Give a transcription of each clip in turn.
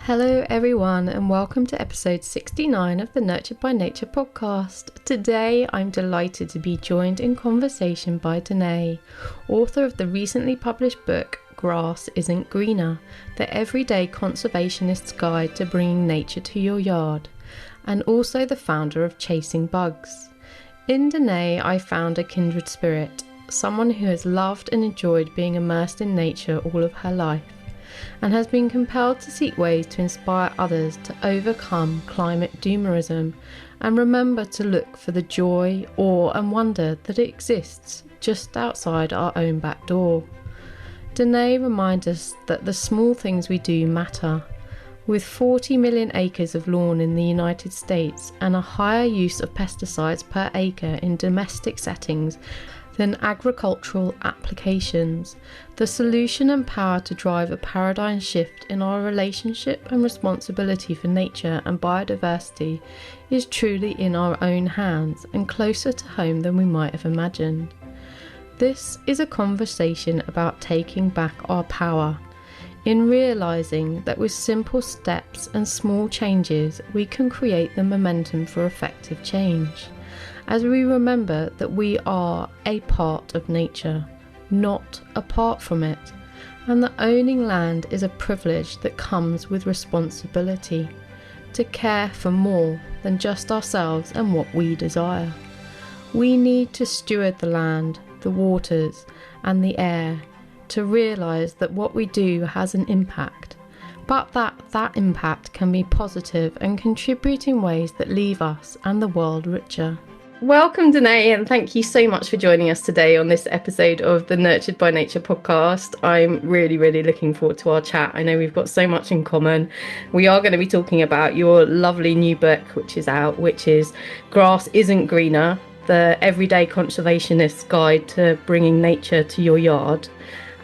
Hello, everyone, and welcome to episode 69 of the Nurtured by Nature podcast. Today, I'm delighted to be joined in conversation by Danae, author of the recently published book, Grass Isn't Greener, the Everyday Conservationist's Guide to Bringing Nature to Your Yard, and also the founder of Chasing Bugs. In Danae, I found a kindred spirit, someone who has loved and enjoyed being immersed in nature all of her life, and has been compelled to seek ways to inspire others to overcome climate doomerism and remember to look for the joy, awe and wonder that exists just outside our own back door. Danae reminds us that the small things we do matter. With 40 million acres of lawn in the United States and a higher use of pesticides per acre in domestic settings than agricultural applications, the solution and power to drive a paradigm shift in our relationship and responsibility for nature and biodiversity is truly in our own hands and closer to home than we might have imagined. This is a conversation about taking back our power, in realising that with simple steps and small changes we can create the momentum for effective change, as we remember that we are a part of nature, not apart from it, and that owning land is a privilege that comes with responsibility, to care for more than just ourselves and what we desire. We need to steward the land, the waters, and the air, to realise that what we do has an impact, but that impact can be positive and contribute in ways that leave us and the world richer. Welcome, Danae, and thank you so much for joining us today on this episode of the Nurtured by Nature podcast. I'm really looking forward to our chat. I know we've got so much in common. We are going to be talking about your lovely new book, which is out, which is Grass Isn't Greener, the Everyday Conservationist's Guide to Bringing Nature to Your Yard.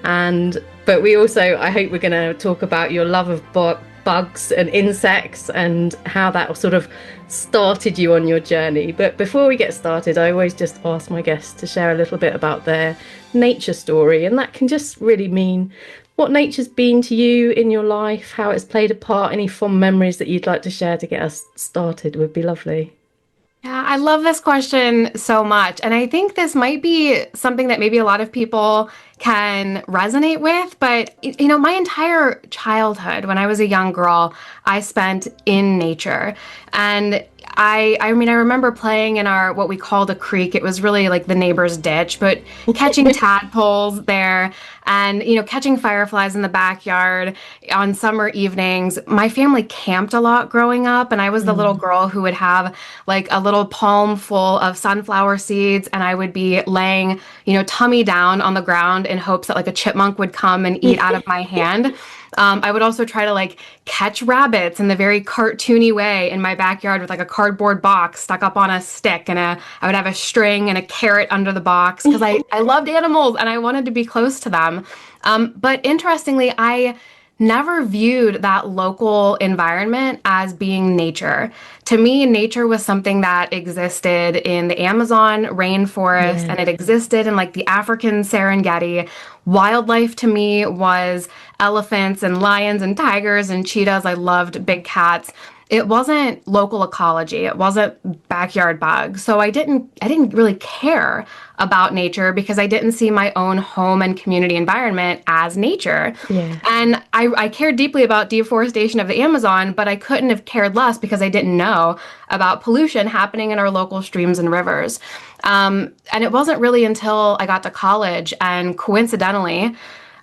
But we also, I hope we're going to talk about your love of bugs and insects and how that sort of started you on your journey. But before we get started, I always just ask my guests to share a little bit about their nature story, and that can just really mean what nature's been to you in your life, how it's played a part, any fond memories that you'd like to share to get us started would be lovely. Yeah, I love this question so much. And I think this might be something that maybe a lot of people can resonate with. But, my entire childhood, when I was a young girl, I spent in nature. And I remember playing in our, what we called a creek. It was really like the neighbor's ditch, but catching tadpoles there and, catching fireflies in the backyard on summer evenings. My family camped a lot growing up, and I was the little girl who would have like a little palm full of sunflower seeds, and I would be laying, tummy down on the ground in hopes that like a chipmunk would come and eat out of my hand. I would also try to like catch rabbits in the very cartoony way in my backyard with like a cardboard box stuck up on a stick, and I would have a string and a carrot under the box because I loved animals and I wanted to be close to them. But interestingly, I never viewed that local environment as being nature. To me, nature was something that existed in the Amazon rainforest, and it existed in like the African Serengeti. Wildlife to me was elephants and lions and tigers and cheetahs. I loved big cats. It wasn't local ecology. It wasn't backyard bugs. So I didn't really care about nature because I didn't see my own home and community environment as nature. Yeah. And I cared deeply about deforestation of the Amazon, but I couldn't have cared less because I didn't know about pollution happening in our local streams and rivers. And it wasn't really until I got to college and coincidentally,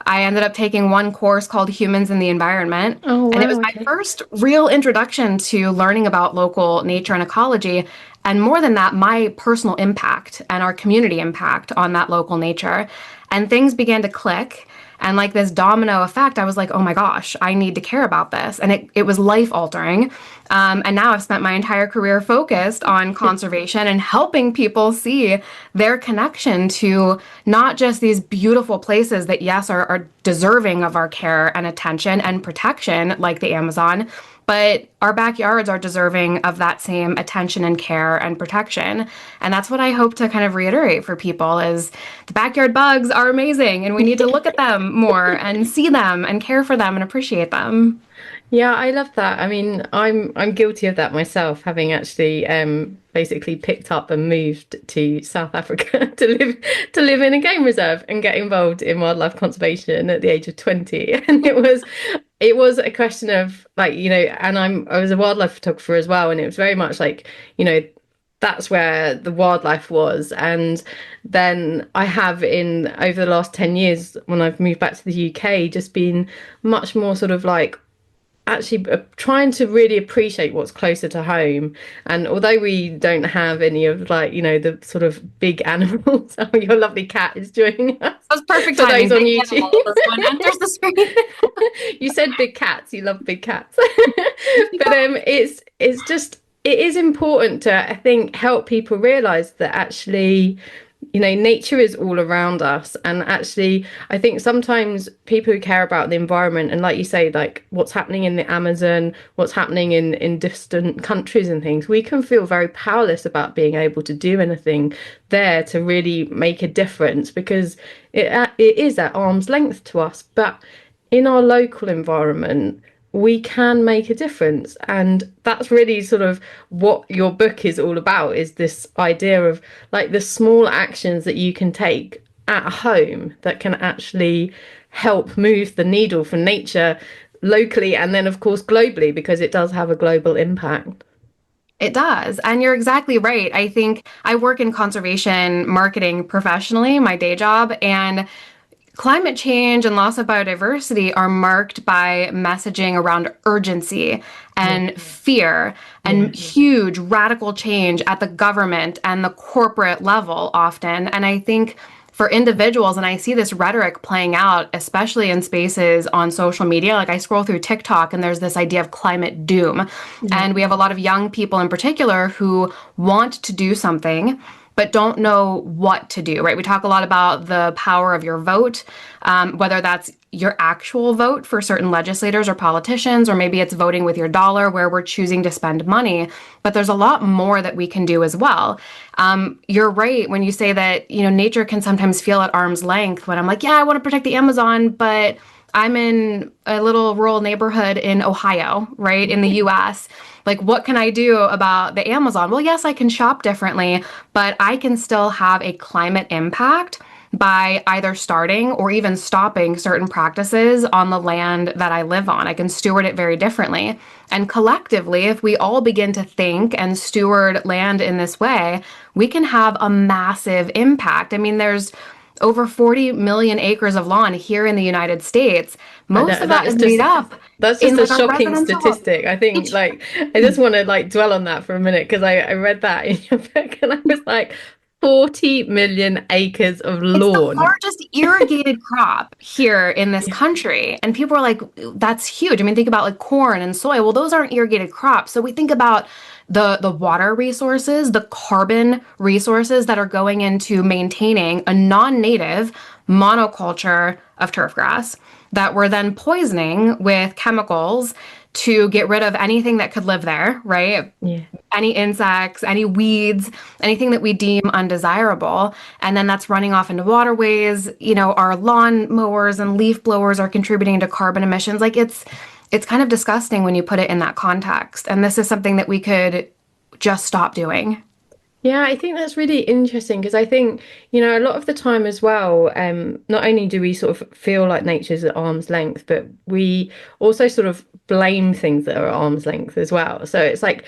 I ended up taking one course called Humans in the Environment. Oh, wow, and it was my first real introduction to learning about local nature and ecology. And more than that, my personal impact and our community impact on that local nature. And things began to click. And like this domino effect, I was like, oh my gosh, I need to care about this. And it was life altering. And now I've spent my entire career focused on conservation and helping people see their connection to not just these beautiful places that, yes, are deserving of our care and attention and protection, like the Amazon, but our backyards are deserving of that same attention and care and protection. And that's what I hope to kind of reiterate for people is the backyard bugs are amazing and we need to look at them more and see them and care for them and appreciate them. Yeah, I love that. I mean, I'm guilty of that myself, having actually basically picked up and moved to South Africa to live in a game reserve and get involved in wildlife conservation at the age of 20. And it was a question of like, and I was a wildlife photographer as well, and it was very much like, you know, that's where the wildlife was. And then I have in over the last 10 years when I've moved back to the UK just been much more sort of like actually trying to really appreciate what's closer to home. And although we don't have any of like, the sort of big animals, oh, your lovely cat is joining us That was perfect for those timing. on Big YouTube. animal. This one enters the screen. You said big cats, you love big cats. But it is important to, I think, help people realize that actually nature is all around us. And actually, I think sometimes people who care about the environment, and like you say, like what's happening in the Amazon, what's happening in distant countries and things, we can feel very powerless about being able to do anything there to really make a difference, because it is at arm's length to us. But in our local environment, we can make a difference. And that's really sort of what your book is all about, is this idea of like the small actions that you can take at home that can actually help move the needle for nature locally and then of course globally, because it does have a global impact. It does. And you're exactly right. I think I work in conservation marketing professionally, my day job, and climate change and loss of biodiversity are marked by messaging around urgency Yeah. and fear Yeah. and huge radical change at the government and the corporate level often. And I think for individuals, and I see this rhetoric playing out, especially in spaces on social media. Like I scroll through TikTok and there's this idea of climate doom. Yeah. And we have a lot of young people in particular who want to do something but don't know what to do, right? We talk a lot about the power of your vote, whether that's your actual vote for certain legislators or politicians, or maybe it's voting with your dollar where we're choosing to spend money. But there's a lot more that we can do as well. You're right when you say that, nature can sometimes feel at arm's length when I'm like, yeah, I want to protect the Amazon, but I'm in a little rural neighborhood in Ohio, right, in the US. Like, what can I do about the Amazon? Well, yes, I can shop differently, but I can still have a climate impact by either starting or even stopping certain practices on the land that I live on. I can steward it very differently. And collectively, if we all begin to think and steward land in this way, we can have a massive impact. I mean, there's over 40 million acres of lawn here in the United States. I Most know of that that is is made just up that's in just a like a shocking residential. statistic. I think like I just want to like dwell on that for a minute, because I read that in your book and I was like 40 million acres of It's the lawn. largest irrigated crop here in this Yeah. country. And people are like, that's huge. I mean, think about like corn and soy. Well, those aren't irrigated crops. So we think about the water resources, the carbon resources that are going into maintaining a non-native monoculture of turf grass that we're then poisoning with chemicals to get rid of anything that could live there, right? Yeah. Any insects, any weeds, anything that we deem undesirable. And then that's running off into waterways. Our lawn mowers and leaf blowers are contributing to carbon emissions. Like it's kind of disgusting when you put it in that context. And this is something that we could just stop doing. Yeah, I think that's really interesting, because I think, a lot of the time as well, not only do we sort of feel like nature's at arm's length, but we also sort of blame things that are at arm's length as well. So it's like,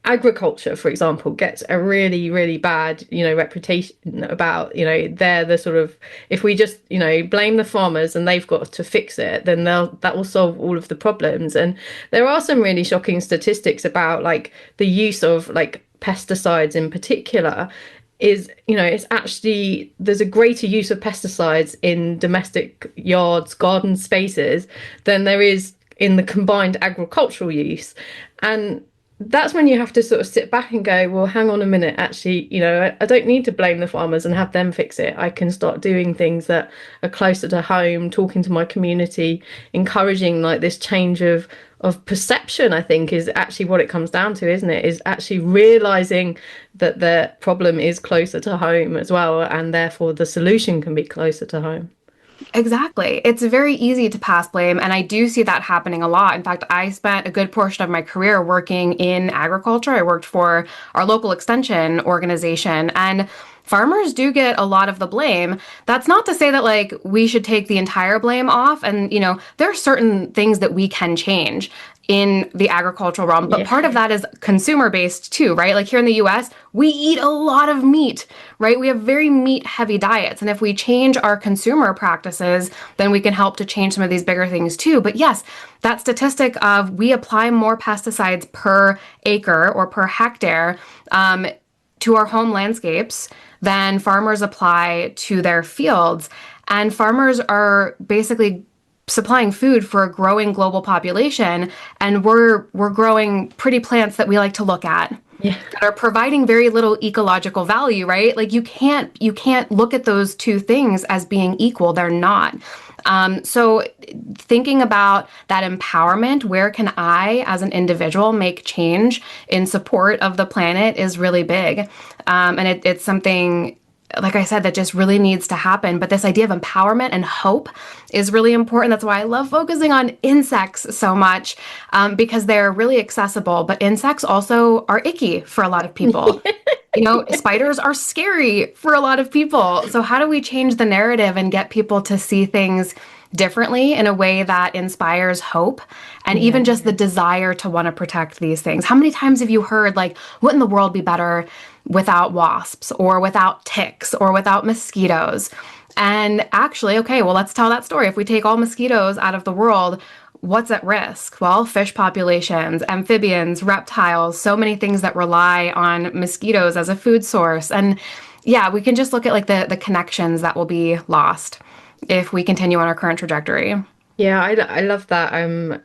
agriculture, for example, gets a really, really bad, reputation about, they're the sort of, if we just, blame the farmers and they've got to fix it, then that will solve all of the problems. And there are some really shocking statistics about like the use of like pesticides in particular. Is it's actually, there's a greater use of pesticides in domestic yards, garden spaces, than there is in the combined agricultural use. And that's when you have to sort of sit back and go, well, hang on a minute, actually, I don't need to blame the farmers and have them fix it. I can start doing things that are closer to home, talking to my community, encouraging like this change of perception. I think is actually what it comes down to, isn't it? Is actually realizing that the problem is closer to home as well, and therefore the solution can be closer to home. Exactly. It's very easy to pass blame, and I do see that happening a lot. In fact, I spent a good portion of my career working in agriculture. I worked for our local extension organization, and farmers do get a lot of the blame. That's not to say that like we should take the entire blame off, and there are certain things that we can change in the agricultural realm, but Yeah. part of that is consumer based too, right? Like here in the US, we eat a lot of meat, right? We have very meat heavy diets. And if we change our consumer practices, then we can help to change some of these bigger things too. But yes, that statistic of we apply more pesticides per acre or per hectare to our home landscapes than farmers apply to their fields. And farmers are basically supplying food for a growing global population, and we're growing pretty plants that we like to look at Yeah. that are providing very little ecological value, right? Like you can't look at those two things as being equal. They're not. So thinking about that empowerment, where can I as an individual make change in support of the planet is really big. And it's something, like I said, that just really needs to happen. But this idea of empowerment and hope is really important. That's why I love focusing on insects so much, because they're really accessible. But insects also are icky for a lot of people. Spiders are scary for a lot of people. So, how do we change the narrative and get people to see things differently in a way that inspires hope and even just the desire to want to protect these things? How many times have you heard, like, wouldn't the world be better without wasps or without ticks or without mosquitoes? And actually, okay, well, let's tell that story. If we take all mosquitoes out of the world, what's at risk? Well, fish populations, amphibians, reptiles, so many things that rely on mosquitoes as a food source. And yeah, we can just look at like the connections that will be lost if we continue on our current trajectory. Yeah, I love that.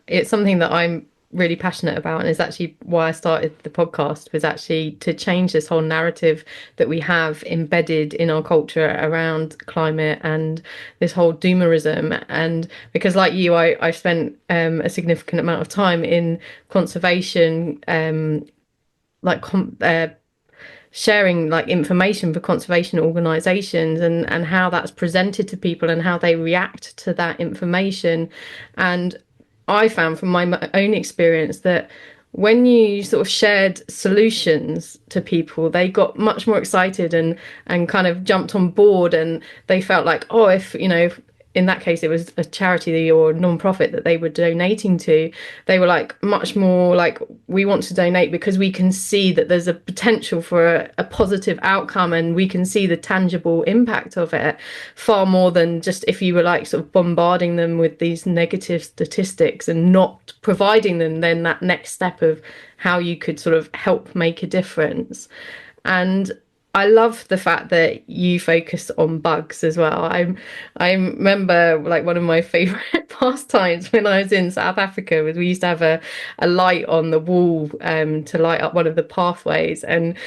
It's something that I'm really passionate about, and it's actually why I started the podcast, was actually to change this whole narrative that we have embedded in our culture around climate and this whole doomerism. And because, like you, I spent a significant amount of time in conservation, like sharing like information for conservation organizations, and how that's presented to people and how they react to that information. And I found from my own experience that when you sort of shared solutions to people, they got much more excited and kind of jumped on board, and they felt like, oh, if in that case it was a charity or non-profit that they were donating to, they were like much more like, we want to donate because we can see that there's a potential for a positive outcome, and we can see the tangible impact of it, far more than just if you were like sort of bombarding them with these negative statistics and not providing them then that next step of how you could sort of help make a difference. And I love the fact that you focus on bugs as well. I remember like one of my favorite pastimes when I was in South Africa was we used to have a light on the wall to light up one of the pathways, and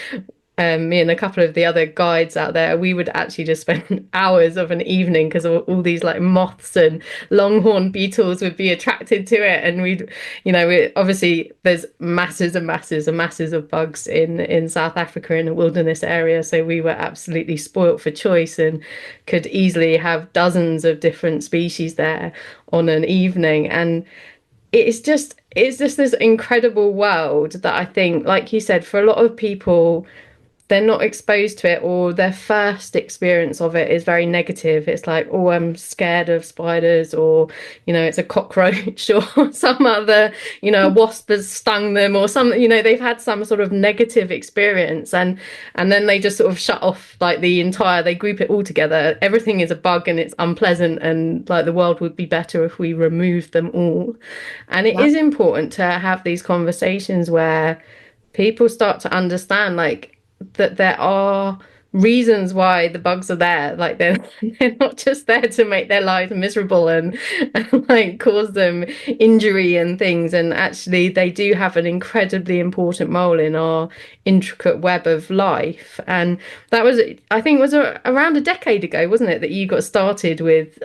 me and a couple of the other guides out there, we would actually just spend hours of an evening because all these like moths and longhorn beetles would be attracted to it. And obviously there's masses and masses and masses of bugs in South Africa in a wilderness area. So we were absolutely spoilt for choice and could easily have dozens of different species there on an evening. And it's just this incredible world that I think, like you said, for a lot of people, they're not exposed to it, or their first experience of it is very negative. It's like, oh, I'm scared of spiders, or it's a cockroach or some other, a wasp has stung them, or something. They've had some sort of negative experience, and then they just sort of shut off like they group it all together. Everything is a bug and it's unpleasant, and like the world would be better if we removed them all. And it is important to have these conversations where people start to understand like that there are reasons why the bugs are there. Like they're not just there to make their lives miserable and like cause them injury and things. And actually they do have an incredibly important role in our intricate web of life. And that was, I think, was around a decade ago, wasn't it, that you got started with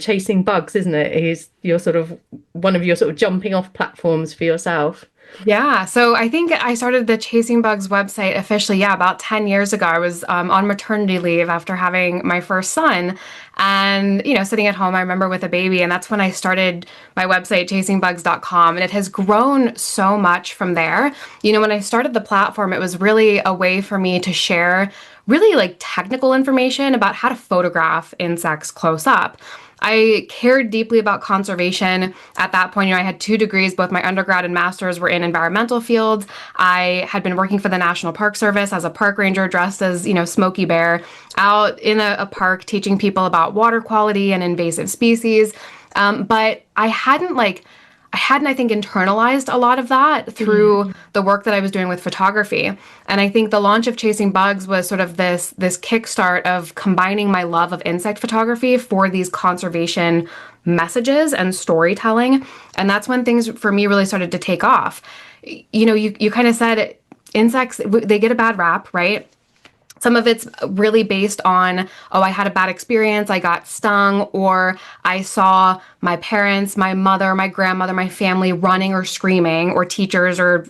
chasing bugs, isn't it? Is your sort of one of your sort of jumping off platforms for yourself. Yeah, so I think I started the Chasing Bugs website officially, yeah, about 10 years ago. I was on maternity leave after having my first son and, sitting at home, I remember with a baby, and that's when I started my website, chasingbugs.com, and it has grown so much from there. When I started the platform, it was really a way for me to share really like technical information about how to photograph insects close up. I cared deeply about conservation at that point. I had 2 degrees, both my undergrad and master's were in environmental fields. I had been working for the National Park Service as a park ranger dressed as, Smokey Bear, out in a park teaching people about water quality and invasive species. But I think, internalized a lot of that Yeah. through the work that I was doing with photography. And I think the launch of Chasing Bugs was sort of this kickstart of combining my love of insect photography for these conservation messages and storytelling. And that's when things for me really started to take off. You kind of said insects, they get a bad rap, right? Some of it's really based on, oh, I had a bad experience, I got stung, or I saw my parents, my mother, my grandmother, my family running or screaming, or teachers or,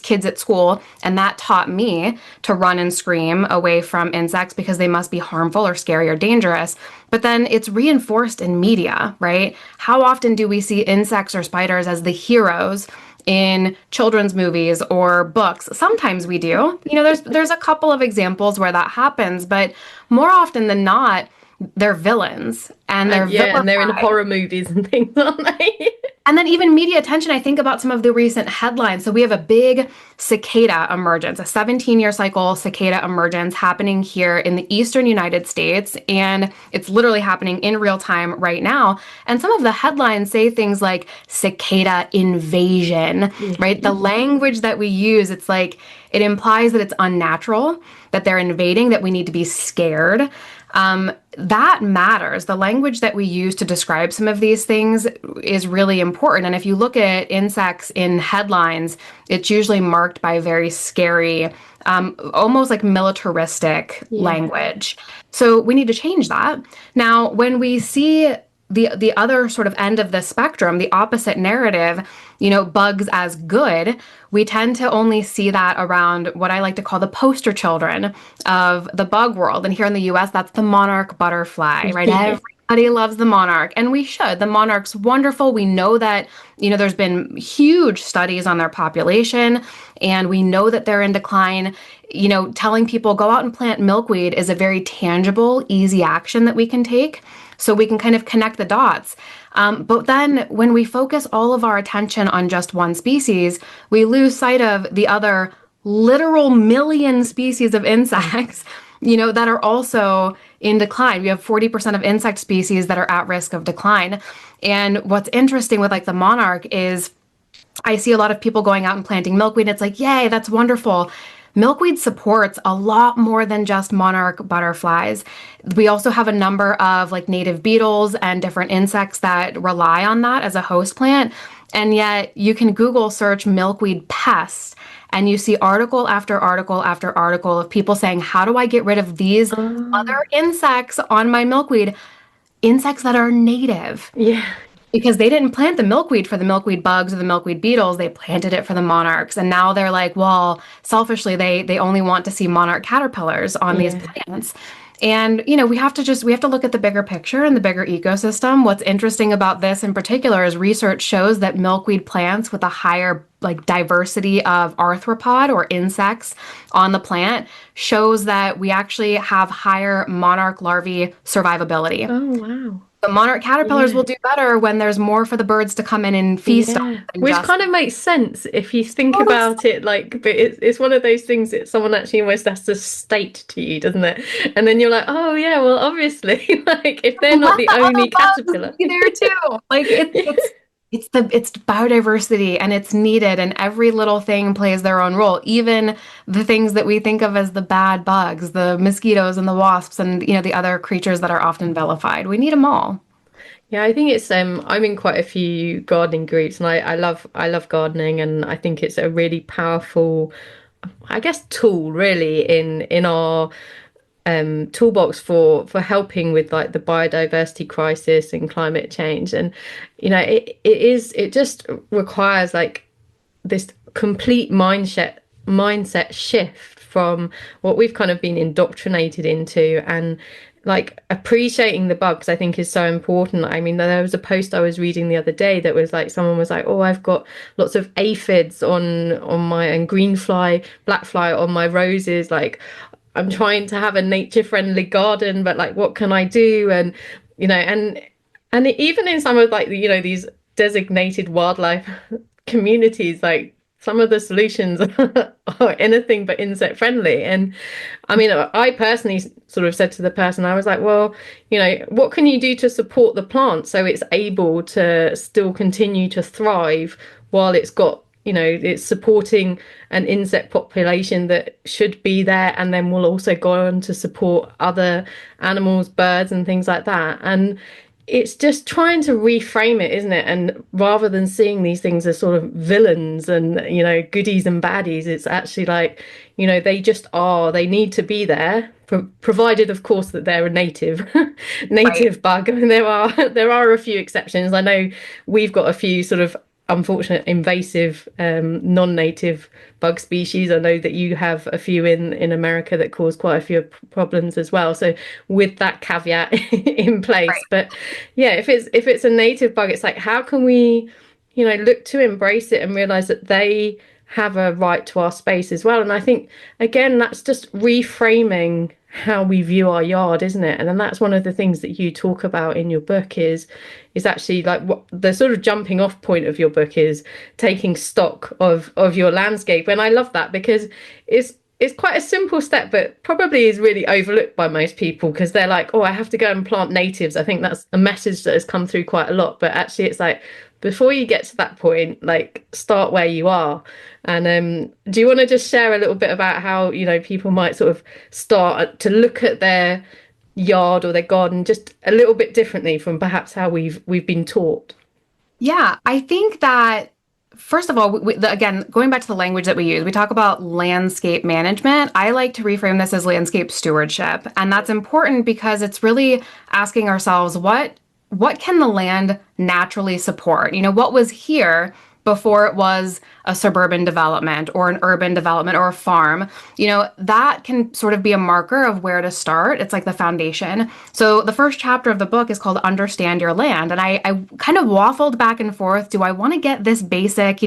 kids at school. And that taught me to run and scream away from insects because they must be harmful or scary or dangerous. But then it's reinforced in media, right? How often do we see insects or spiders as the heroes in children's movies or books? Sometimes we do. There's a couple of examples where that happens, but more often than not, they're villains and they're And yeah, and they're in vilified. horror movies and things, aren't they? And then even media attention, I think about some of the recent headlines. So we have a big cicada emergence, a 17-year cycle cicada emergence happening here in the eastern United States. And it's literally happening in real time right now. And some of the headlines say things like cicada invasion, Yeah. right? The language that we use, it's like it implies that it's unnatural, that they're invading, that we need to be scared. That matters. The language that we use to describe some of these things is really important. And if you look at insects in headlines, it's usually marked by very scary, almost like militaristic Yeah. language. So we need to change that. Now, when we see the other sort of end of the spectrum, the opposite narrative, bugs as good, we tend to only see that around what I like to call the poster children of the bug world. And here in the US, that's the monarch butterfly, right? Yeah. Everybody loves the monarch, and we should. The monarch's wonderful. We know that, there's been huge studies on their population, and we know that they're in decline. Telling people go out and plant milkweed is a very tangible, easy action that we can take. So we can kind of connect the dots. But then when we focus all of our attention on just one species, we lose sight of the other literal million species of insects, that are also in decline. We have 40% of insect species that are at risk of decline. And what's interesting with like the monarch is I see a lot of people going out and planting milkweed. It's like, yay, that's wonderful. Milkweed supports a lot more than just monarch butterflies. We also have a number of like native beetles and different insects that rely on that as a host plant. And yet you can Google search milkweed pests and you see article after article after article of people saying, how do I get rid of these Oh, other insects on my milkweed? Insects that are native yeah. because they didn't plant the milkweed for the milkweed bugs or the milkweed beetles. They planted it for the monarchs. And now they're like, well, selfishly, they only want to see monarch caterpillars on these Yeah. plants. And, we have to look at the bigger picture and the bigger ecosystem. What's interesting about this in particular is research shows that milkweed plants with a higher like diversity of arthropod or insects on the plant shows that we actually have higher monarch larvae survivability. Oh, wow. The monarch caterpillars Yeah. will do better when there's more for the birds to come in and feast on Yeah, than which just kind of makes sense if you think all this. about it. Like, but it's one of those things that someone actually almost has to state to you, doesn't it? And then you're like, oh yeah, well, obviously, like if they're not Let the the other only bugs caterpillar. be there too. Like it's biodiversity and it's needed and every little thing plays their own role. Even the things that we think of as the bad bugs, the mosquitoes and the wasps and the other creatures that are often vilified. We need them all. Yeah, I think it's I'm in quite a few gardening groups and I love gardening and I think it's a really powerful I guess tool really in our toolbox for helping with like the biodiversity crisis and climate change and it just requires like this complete mindset shift from what we've kind of been indoctrinated into, and like appreciating the bugs, I think, is so important. I mean, there was a post I was reading the other day that was like, someone was like, oh, I've got lots of aphids on my, and green fly, black fly on my roses, like I'm trying to have a nature friendly garden, but like what can I do? And and even in some of like these designated wildlife communities, like some of the solutions are anything but insect friendly. And I mean, I personally sort of said to the person, I was like, well, what can you do to support the plant so it's able to still continue to thrive while it's got, it's supporting an insect population that should be there, and then will also go on to support other animals, birds, and things like that. And it's just trying to reframe it, isn't it? And rather than seeing these things as sort of villains and, goodies and baddies, it's actually like, they just are, they need to be there, provided, of course, that they're a native Right. bug. I mean, there are a few exceptions. I know we've got a few sort of unfortunate invasive non-native bug species. I know that you have a few in America that cause quite a few problems as well. So with that caveat in place, but yeah, if it's a native bug, it's like, how can we, look to embrace it and realize that they have a right to our space as well. And I think, again, that's just reframing how we view our yard, isn't it? And then that's one of the things that you talk about in your book is actually like what the sort of jumping off point of your book is, taking stock of your landscape. And I love that, because it's quite a simple step, but probably is really overlooked by most people, because they're like, oh, I have to go and plant natives. I think that's a message that has come through quite a lot. But actually, it's like, before you get to that point, like, start where you are. And do you want to just share a little bit about how, people might sort of start to look at their yard or their garden just a little bit differently from perhaps how we've been taught? Yeah, I think that first of all, again, going back to the language that we use, we talk about landscape management. I like to reframe this as landscape stewardship, and that's important because it's really asking ourselves what can the land naturally support? What was here before it was a suburban development or an urban development or a farm? That can sort of be a marker of where to start. It's like the foundation. So the first chapter of the book is called Understand Your Land. And I kind of waffled back and forth. Do I want to get this basic?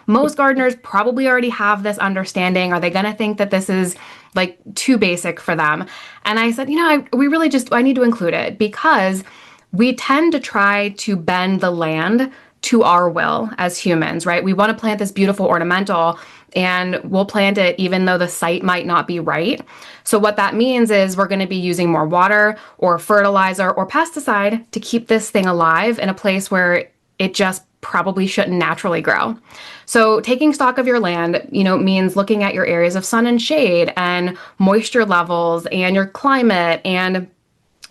Most gardeners probably already have this understanding. Are they going to think that this is like too basic for them? And I said, I need to include it, because we tend to try to bend the land to our will as humans, right? We want to plant this beautiful ornamental, and we'll plant it even though the site might not be right. So what that means is we're going to be using more water or fertilizer or pesticide to keep this thing alive in a place where it just probably shouldn't naturally grow. So taking stock of your land, means looking at your areas of sun and shade and moisture levels and your climate and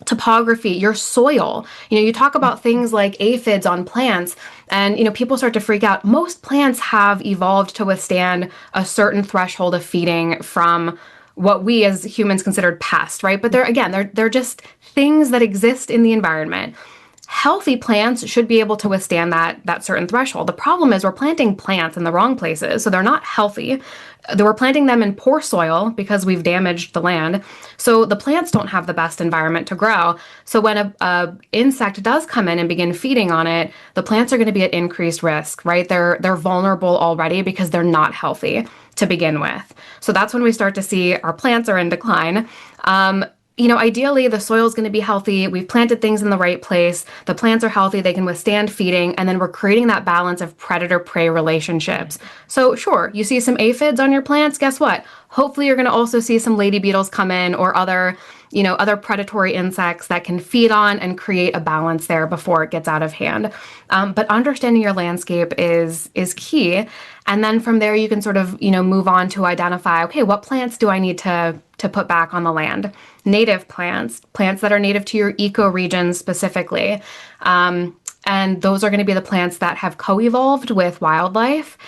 topography, your soil. You talk about things like aphids on plants, and people start to freak out. Most plants have evolved to withstand a certain threshold of feeding from what we as humans considered pests, right? But they're just things that exist in the environment. Healthy plants should be able to withstand that certain threshold. The problem is we're planting plants in the wrong places, so they're not healthy. We're planting them in poor soil because we've damaged the land. So the plants don't have the best environment to grow. So when a insect does come in and begin feeding on it, the plants are going to be at increased risk, right? They're vulnerable already because they're not healthy to begin with. So that's when we start to see our plants are in decline. Ideally, the soil is going to be healthy. We've planted things in the right place. The plants are healthy. They can withstand feeding. And then we're creating that balance of predator-prey relationships. So sure, you see some aphids on your plants. Guess what? Hopefully, you're going to also see some lady beetles come in, or other predatory insects that can feed on and create a balance there before it gets out of hand. But understanding your landscape is key. And then from there, you can sort of, move on to identify, okay, what plants do I need to put back on the land? Native plants that are native to your ecoregion specifically. And those are going to be the plants that have co-evolved with wildlife.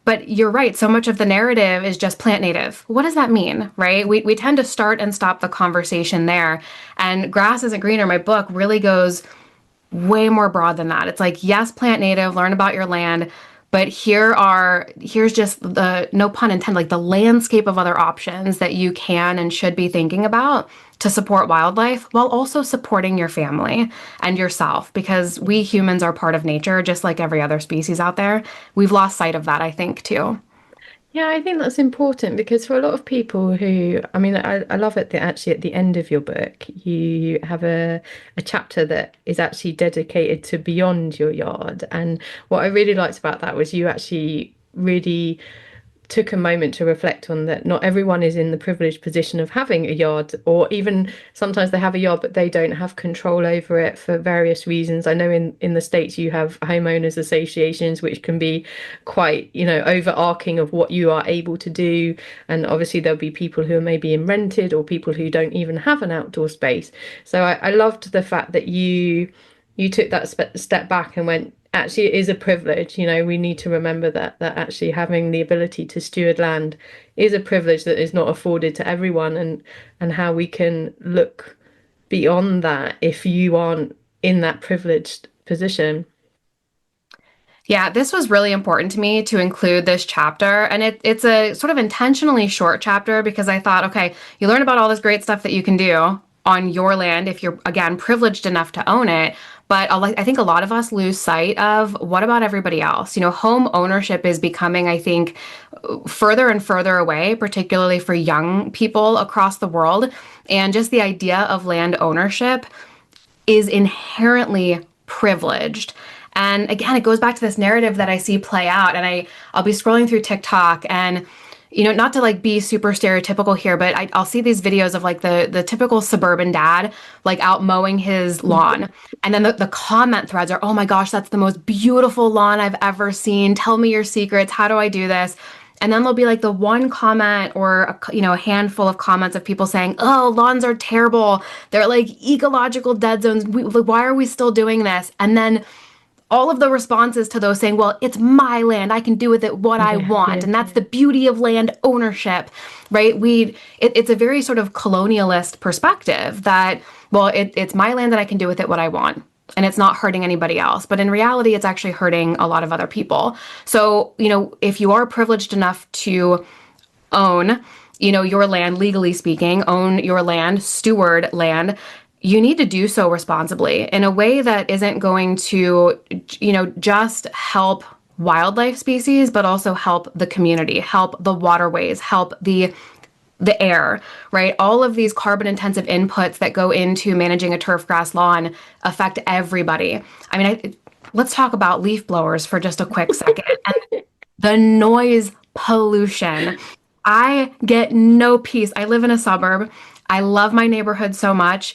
But you're right, so much of the narrative is just plant native. What does that mean, right? We tend to start and stop the conversation there. And Grass Isn't Greener, my book, really goes way more broad than that. It's like, yes, plant native, learn about your land, but here's just the, no pun intended, like the landscape of other options that you can and should be thinking about to support wildlife while also supporting your family and yourself, because we humans are part of nature just like every other species out there. We've lost sight of that, I think, too. Yeah, I think that's important because for a lot of people who, I mean, I love it that actually at the end of your book, you have a chapter that is actually dedicated to beyond your yard. And what I really liked about that was you actually really took a moment to reflect on that not everyone is in the privileged position of having a yard, or even sometimes they have a yard but they don't have control over it for various reasons. I know in the States you have homeowners associations which can be quite, overarching of what you are able to do, and obviously there'll be people who are maybe in rented or people who don't even have an outdoor space. So I loved the fact that you took that step back and went, actually, it is a privilege. We need to remember that actually having the ability to steward land is a privilege that is not afforded to everyone, and how we can look beyond that if you aren't in that privileged position. Yeah, this was really important to me to include this chapter. And it's a sort of intentionally short chapter because I thought, okay, you learn about all this great stuff that you can do on your land if you're, again, privileged enough to own it. But I think a lot of us lose sight of what about everybody else? Home ownership is becoming, I think, further and further away, particularly for young people across the world. And just the idea of land ownership is inherently privileged. And again, it goes back to this narrative that I see play out. And I'll be scrolling through TikTok and, not to like be super stereotypical here, but I'll see these videos of like the typical suburban dad, like out mowing his lawn. And then the comment threads are, oh my gosh, that's the most beautiful lawn I've ever seen. Tell me your secrets. How do I do this? And then there'll be like the one comment or a handful of comments of people saying, "Oh, lawns are terrible. They're like ecological dead zones. Like, why are we still doing this?" And then all of the responses to those saying, "Well, it's my land. I can do with it what I Yeah, want." yeah, And that's the beauty of land ownership, right? It's a very sort of colonialist perspective that, well, it's my land and I can do with it what I want. And it's not hurting anybody else. But in reality, it's actually hurting a lot of other people. So, if you are privileged enough to own, your land, legally speaking, own your land, steward land, you need to do so responsibly in a way that isn't going to, just help wildlife species, but also help the community, help the waterways, help the air, right? All of these carbon intensive inputs that go into managing a turf grass lawn affect everybody. I mean, let's talk about leaf blowers for just a quick second. And the noise pollution. I get no peace. I live in a suburb. I love my neighborhood so much.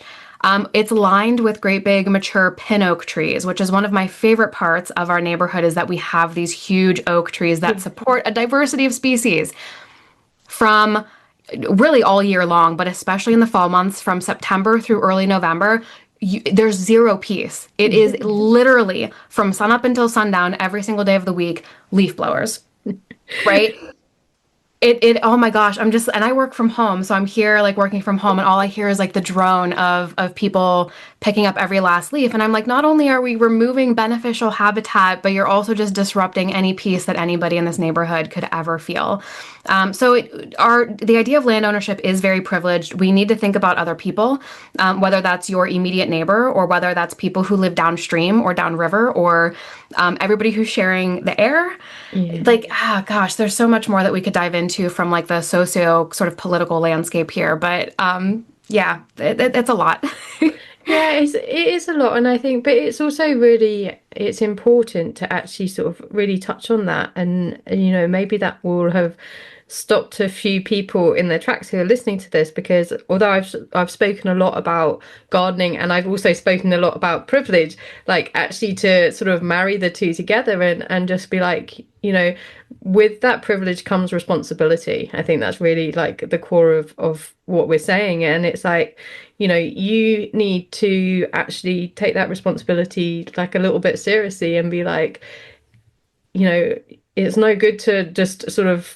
It's lined with great big mature pin oak trees, which is one of my favorite parts of our neighborhood is that we have these huge oak trees that support a diversity of species from really all year long, but especially in the fall months from September through early November. There's zero peace. It is literally from sunup until sundown every single day of the week, leaf blowers, right? Oh my gosh, and I work from home, so I'm here like working from home and all I hear is like the drone of people picking up every last leaf. And I'm like, not only are we removing beneficial habitat, but you're also just disrupting any peace that anybody in this neighborhood could ever feel. The idea of land ownership is very privileged. We need to think about other people, whether that's your immediate neighbor or whether that's people who live downstream or downriver or everybody who's sharing the air. yeah. Like, gosh, there's so much more that we could dive into from like the socio sort of political landscape here. But yeah, it's a lot. Yeah, it is a lot, and I think, but it's also really it's important to actually sort of really touch on that, and maybe that will have stopped a few people in their tracks who are listening to this, because although I've spoken a lot about gardening and I've also spoken a lot about privilege, like actually to sort of marry the two together and just be like, with that privilege comes responsibility. I think that's really like the core of what we're saying. And it's like, you need to actually take that responsibility like a little bit seriously and be like, it's no good to just sort of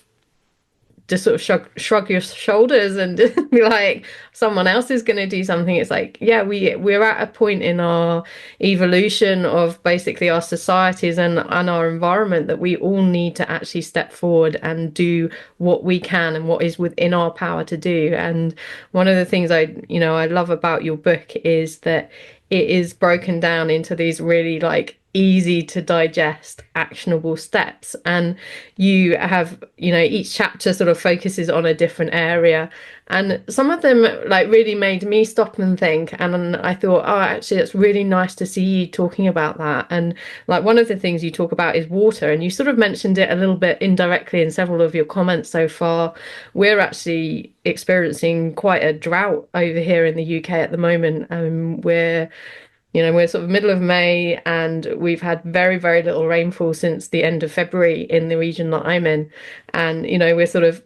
just sort of shrug your shoulders and be like, someone else is going to do something. It's like, yeah, we're at a point in our evolution of basically our societies and our environment that we all need to actually step forward and do what we can and what is within our power to do. And one of the things I love about your book is that it is broken down into these really like easy to digest actionable steps, and you have, each chapter sort of focuses on a different area, and some of them like really made me stop and think, and I thought, oh, actually it's really nice to see you talking about that. And like one of the things you talk about is water, and you sort of mentioned it a little bit indirectly in several of your comments so far. We're actually experiencing quite a drought over here in the UK at the moment. We're sort of middle of May, and we've had very, very little rainfall since the end of February in the region that I'm in. And, we're sort of,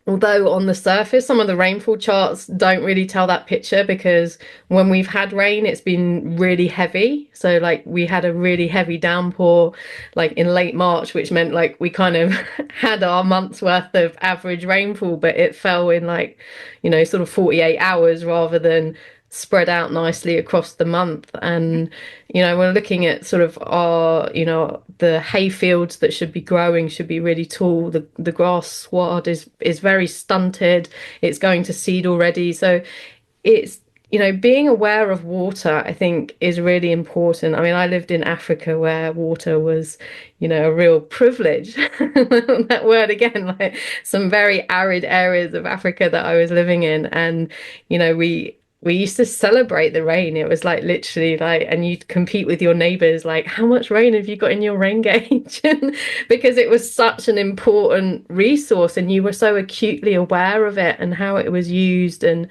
although on the surface, some of the rainfall charts don't really tell that picture, because when we've had rain, it's been really heavy. So like we had a really heavy downpour like in late March, which meant like we kind of had our month's worth of average rainfall, but it fell in like, sort of 48 hours rather than spread out nicely across the month. And we're looking at sort of our, the hay fields that should be growing should be really tall. The grass sward is very stunted. It's going to seed already. So it's, being aware of water, I think, is really important. I mean, I lived in Africa where water was, a real privilege. That word again, like some very arid areas of Africa that I was living in. And, we used to celebrate the rain. It was like literally like, and you'd compete with your neighbors, like, how much rain have you got in your rain gauge? Because it was such an important resource, and you were so acutely aware of it and how it was used. And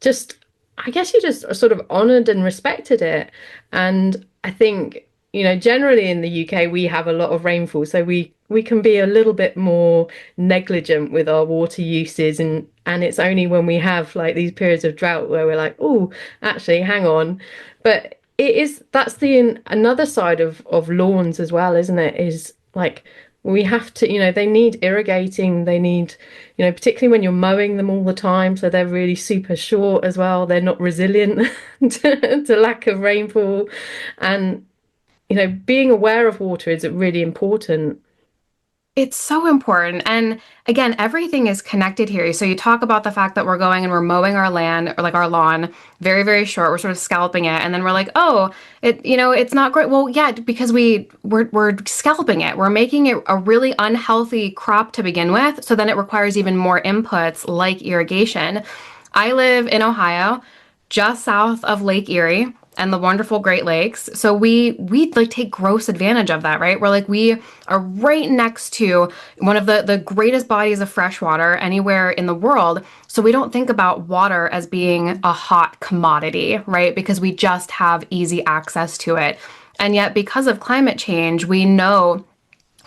just, I guess you just sort of honored and respected it. And I think, generally in the UK, we have a lot of rainfall. So we can be a little bit more negligent with our water uses, and it's only when we have like these periods of drought where we're like, oh, actually, hang on. But that's the another side of lawns as well, isn't it? Is like we have to, they need irrigating. They need, particularly when you're mowing them all the time, so they're really super short as well. They're not resilient to lack of rainfall. And being aware of water is really important. It's so important. And again, everything is connected here. So you talk about the fact that we're going and we're mowing our land or like our lawn very, very short. We're sort of scalping it. And then we're like, oh, it's not great. Well, yeah, because we're scalping it. We're making it a really unhealthy crop to begin with. So then it requires even more inputs like irrigation. I live in Ohio, just south of Lake Erie and the wonderful Great Lakes. So we like take gross advantage of that, right? We're like, we are right next to one of the greatest bodies of fresh water anywhere in the world. So we don't think about water as being a hot commodity, right? Because we just have easy access to it. And yet, because of climate change, we know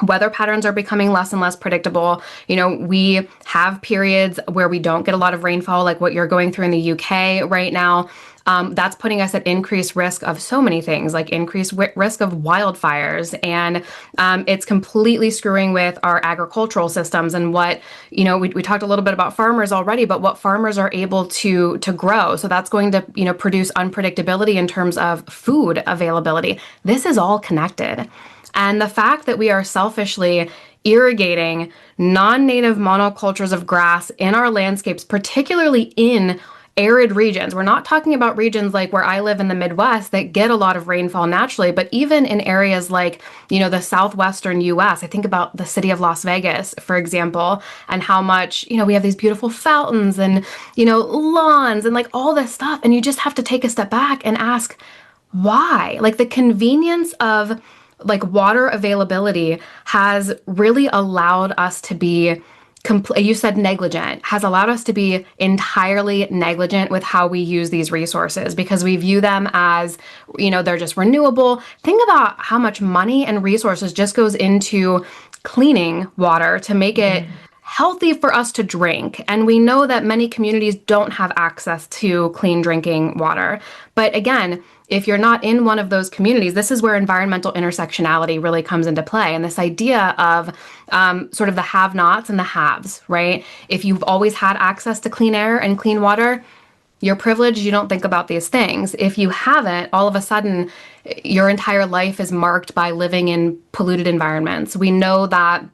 weather patterns are becoming less and less predictable. We have periods where we don't get a lot of rainfall, like what you're going through in the UK right now. That's putting us at increased risk of so many things, like increased risk of wildfires. And it's completely screwing with our agricultural systems and what, we talked a little bit about farmers already, but what farmers are able to grow. So that's going to, produce unpredictability in terms of food availability. This is all connected. And the fact that we are selfishly irrigating non-native monocultures of grass in our landscapes, particularly in arid regions. We're not talking about regions like where I live in the Midwest that get a lot of rainfall naturally, but even in areas like, the southwestern US. I think about the city of Las Vegas, for example, and how much, we have these beautiful fountains and, lawns and like all this stuff. And you just have to take a step back and ask why. Like the convenience of like water availability has really allowed us to be you said negligent, has allowed us to be entirely negligent with how we use these resources because we view them as, they're just renewable. Think about how much money and resources just goes into cleaning water to make it healthy for us to drink. And we know that many communities don't have access to clean drinking water. But again, if you're not in one of those communities, this is where environmental intersectionality really comes into play. And this idea of sort of the have-nots and the haves, right? If you've always had access to clean air and clean water, you're privileged, you don't think about these things. If you haven't, all of a sudden, your entire life is marked by living in polluted environments. We know that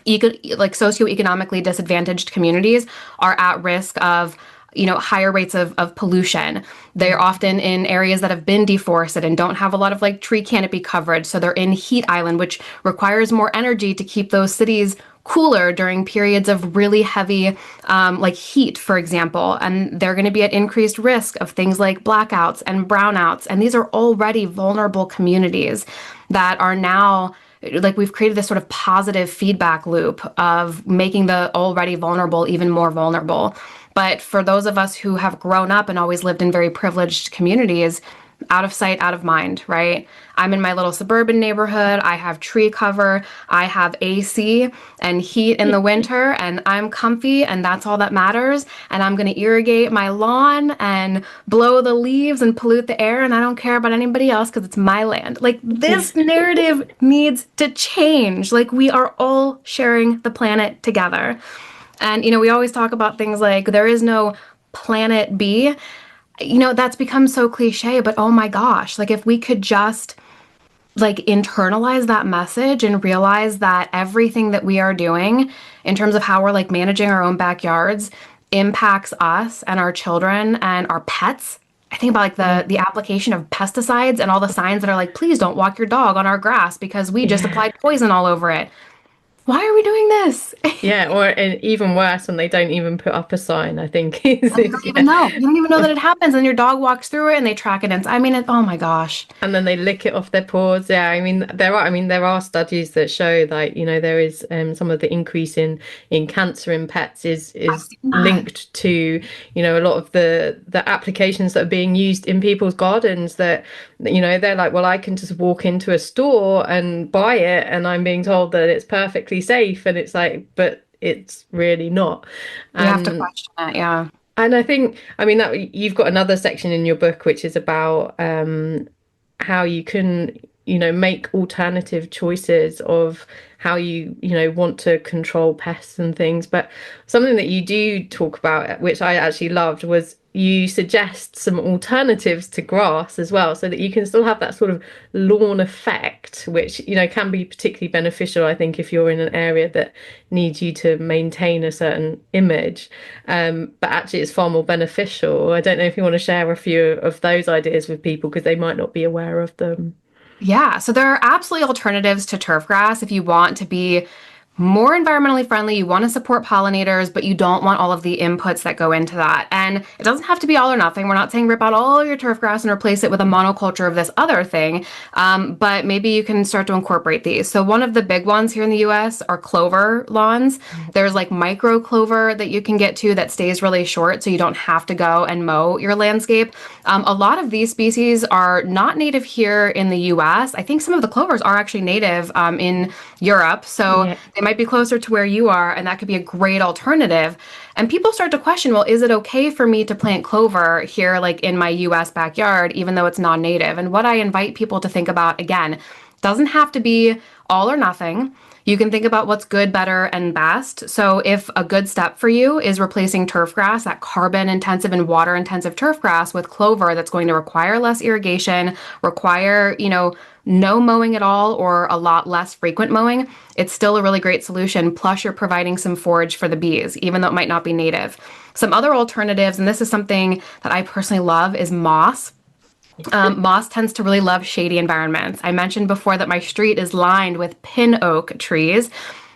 like socioeconomically disadvantaged communities are at risk of higher rates of pollution. They're often in areas that have been deforested and don't have a lot of like tree canopy coverage. So they're in heat island, which requires more energy to keep those cities cooler during periods of really heavy like heat, for example. And they're going to be at increased risk of things like blackouts and brownouts. And these are already vulnerable communities that are now, like, we've created this sort of positive feedback loop of making the already vulnerable even more vulnerable. But for those of us who have grown up and always lived in very privileged communities, out of sight, out of mind, right? I'm in my little suburban neighborhood. I have tree cover. I have AC and heat in the winter, and I'm comfy, and that's all that matters. And I'm going to irrigate my lawn and blow the leaves and pollute the air, and I don't care about anybody else because it's my land. Like, this narrative needs to change. Like, we are all sharing the planet together. And, we always talk about things like there is no planet B. That's become so cliche, but oh my gosh, like, if we could just like internalize that message and realize that everything that we are doing in terms of how we're like managing our own backyards impacts us and our children and our pets. I think about like the application of pesticides and all the signs that are like, please don't walk your dog on our grass because we just applied poison all over it. Why are we doing this? Yeah, or and even worse, when they don't even put up a sign, I think. You don't even know. You don't even know that it happens, and your dog walks through it, and they track it. And I mean, oh my gosh. And then they lick it off their paws. Yeah, there are studies that show that there is some of the increase in cancer in pets is linked to a lot of the applications that are being used in people's gardens. That they're like, well, I can just walk into a store and buy it, and I'm being told that it's perfectly safe, and it's like, but it's really not. You have to question that, yeah. And I think, that you've got another section in your book which is about how you can make alternative choices of how you want to control pests and things. But something that you do talk about, which I actually loved, was you suggest some alternatives to grass as well, so that you can still have that sort of lawn effect, which can be particularly beneficial, I think, if you're in an area that needs you to maintain a certain image. But actually it's far more beneficial. I don't know if you want to share a few of those ideas with people, because they might not be aware of them. Yeah, so there are absolutely alternatives to turf grass if you want to be more environmentally friendly, you want to support pollinators, but you don't want all of the inputs that go into that. And it doesn't have to be all or nothing. We're not saying rip out all your turf grass and replace it with a monoculture of this other thing, but maybe you can start to incorporate these. So one of the big ones here in the US are clover lawns. There's like micro clover that you can get to that stays really short, so you don't have to go and mow your landscape. A lot of these species are not native here in the US. I think some of the clovers are actually native in Europe, so they might be closer to where you are, and that could be a great alternative. And people start to question, well, is it okay for me to plant clover here, like in my US backyard, even though it's non-native? And what I invite people to think about, again, doesn't have to be all or nothing. You can think about what's good, better, and best. So if a good step for you is replacing turf grass, that carbon intensive and water intensive turf grass, with clover that's going to require less irrigation, require, no mowing at all or a lot less frequent mowing, it's still a really great solution. Plus you're providing some forage for the bees, even though it might not be native. Some other alternatives, and this is something that I personally love, is moss. Moss tends to really love shady environments. I mentioned before that my street is lined with pin oak trees,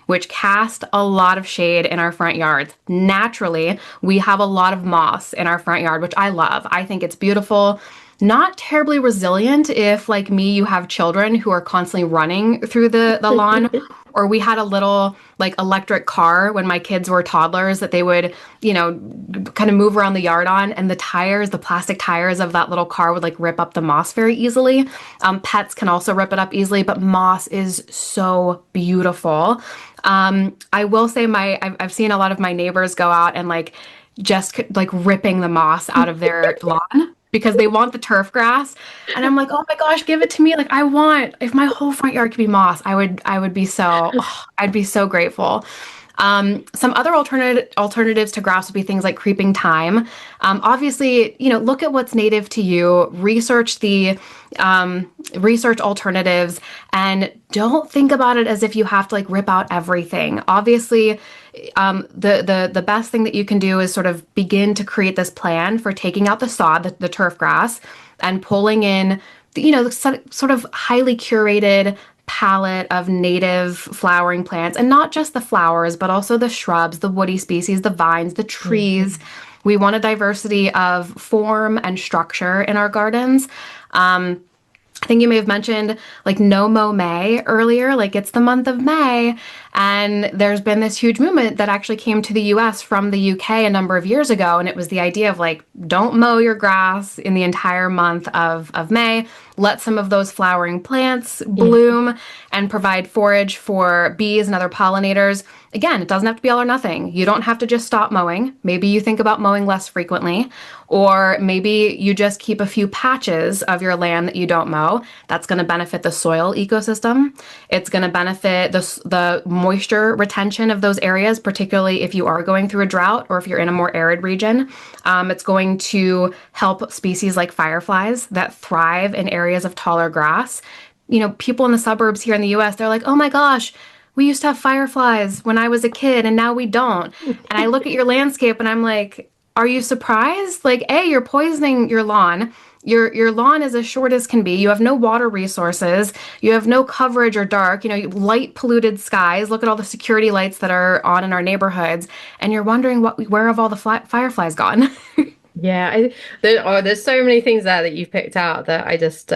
which cast a lot of shade in our front yards. Naturally, we have a lot of moss in our front yard, which I love. I think it's beautiful. Not terribly resilient if, like me, you have children who are constantly running through the lawn. Or we had a little like electric car when my kids were toddlers that they would, kind of move around the yard on, and the plastic tires of that little car would like rip up the moss very easily. Pets can also rip it up easily, but moss is so beautiful. I will say I've seen a lot of my neighbors go out and like just like ripping the moss out of their lawn. because they want the turf grass. And I'm like, oh my gosh, give it to me. Like I want, if my whole front yard could be moss, I would be so, oh, I'd be so grateful. Some other alternatives to grass would be things like creeping thyme. Obviously, look at what's native to you, research alternatives, and don't think about it as if you have to like rip out everything. Obviously, the best thing that you can do is sort of begin to create this plan for taking out the sod, the turf grass, and pulling in, sort of highly curated palette of native flowering plants, and not just the flowers, but also the shrubs, the woody species, the vines, the trees. We want a diversity of form and structure in our gardens. I think you may have mentioned like no mow May earlier, like it's the month of May. And there's been this huge movement that actually came to the US from the UK a number of years ago. And it was the idea of like, don't mow your grass in the entire month of May. Let some of those flowering plants bloom and provide forage for bees and other pollinators. Again, it doesn't have to be all or nothing. You don't have to just stop mowing. Maybe you think about mowing less frequently, or maybe you just keep a few patches of your land that you don't mow. That's going to benefit the soil ecosystem. It's going to benefit the moisture retention of those areas, particularly if you are going through a drought or if you're in a more arid region. It's going to help species like fireflies that thrive in areas of taller grass. People in the suburbs here in the US, they're like, oh my gosh, we used to have fireflies when I was a kid and now we don't. And I look at your landscape and I'm like, are you surprised? Like, A, you're poisoning your lawn. Your lawn is as short as can be. You have no water resources. You have no coverage or dark, light polluted skies. Look at all the security lights that are on in our neighborhoods. And you're wondering where have all the fireflies gone? Yeah, there's so many things there that you've picked out that I just,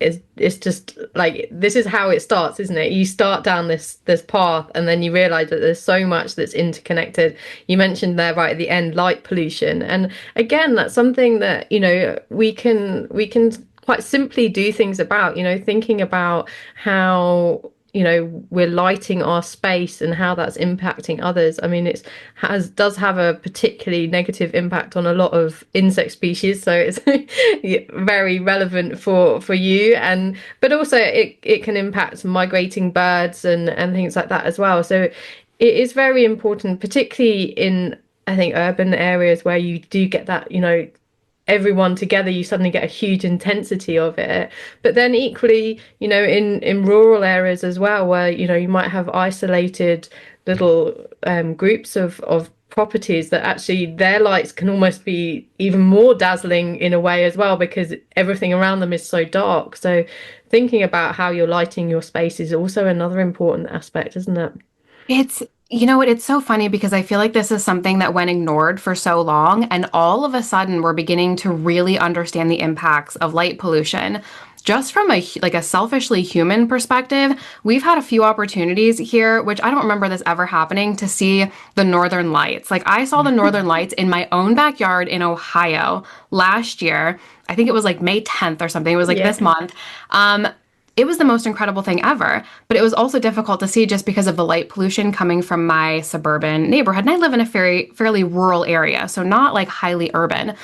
it's just like, this is how it starts, isn't it? You start down this path and then you realize that there's so much that's interconnected. You mentioned there right at the end, light pollution. And again, that's something that, we can quite simply do things about, thinking about how we're lighting our space and how that's impacting others. I mean, does have a particularly negative impact on a lot of insect species, so it's very relevant for you, but also it can impact migrating birds and things like that as well. So it is very important, particularly in, I think, urban areas where you do get that, everyone together, you suddenly get a huge intensity of it. But then equally, in rural areas as well, where, you might have isolated little groups of properties that actually their lights can almost be even more dazzling in a way as well, because everything around them is so dark. So thinking about how you're lighting your space is also another important aspect, isn't it? It's so funny because I feel like this is something that went ignored for so long, and all of a sudden we're beginning to really understand the impacts of light pollution. Just from a selfishly human perspective, we've had a few opportunities here, which I don't remember this ever happening, to see the Northern Lights. Like I saw the Northern Lights in my own backyard in Ohio last year. I think it was like May 10th or something. It was like this month. It was the most incredible thing ever, but it was also difficult to see just because of the light pollution coming from my suburban neighborhood. And I live in a fairly rural area, so not like highly urban.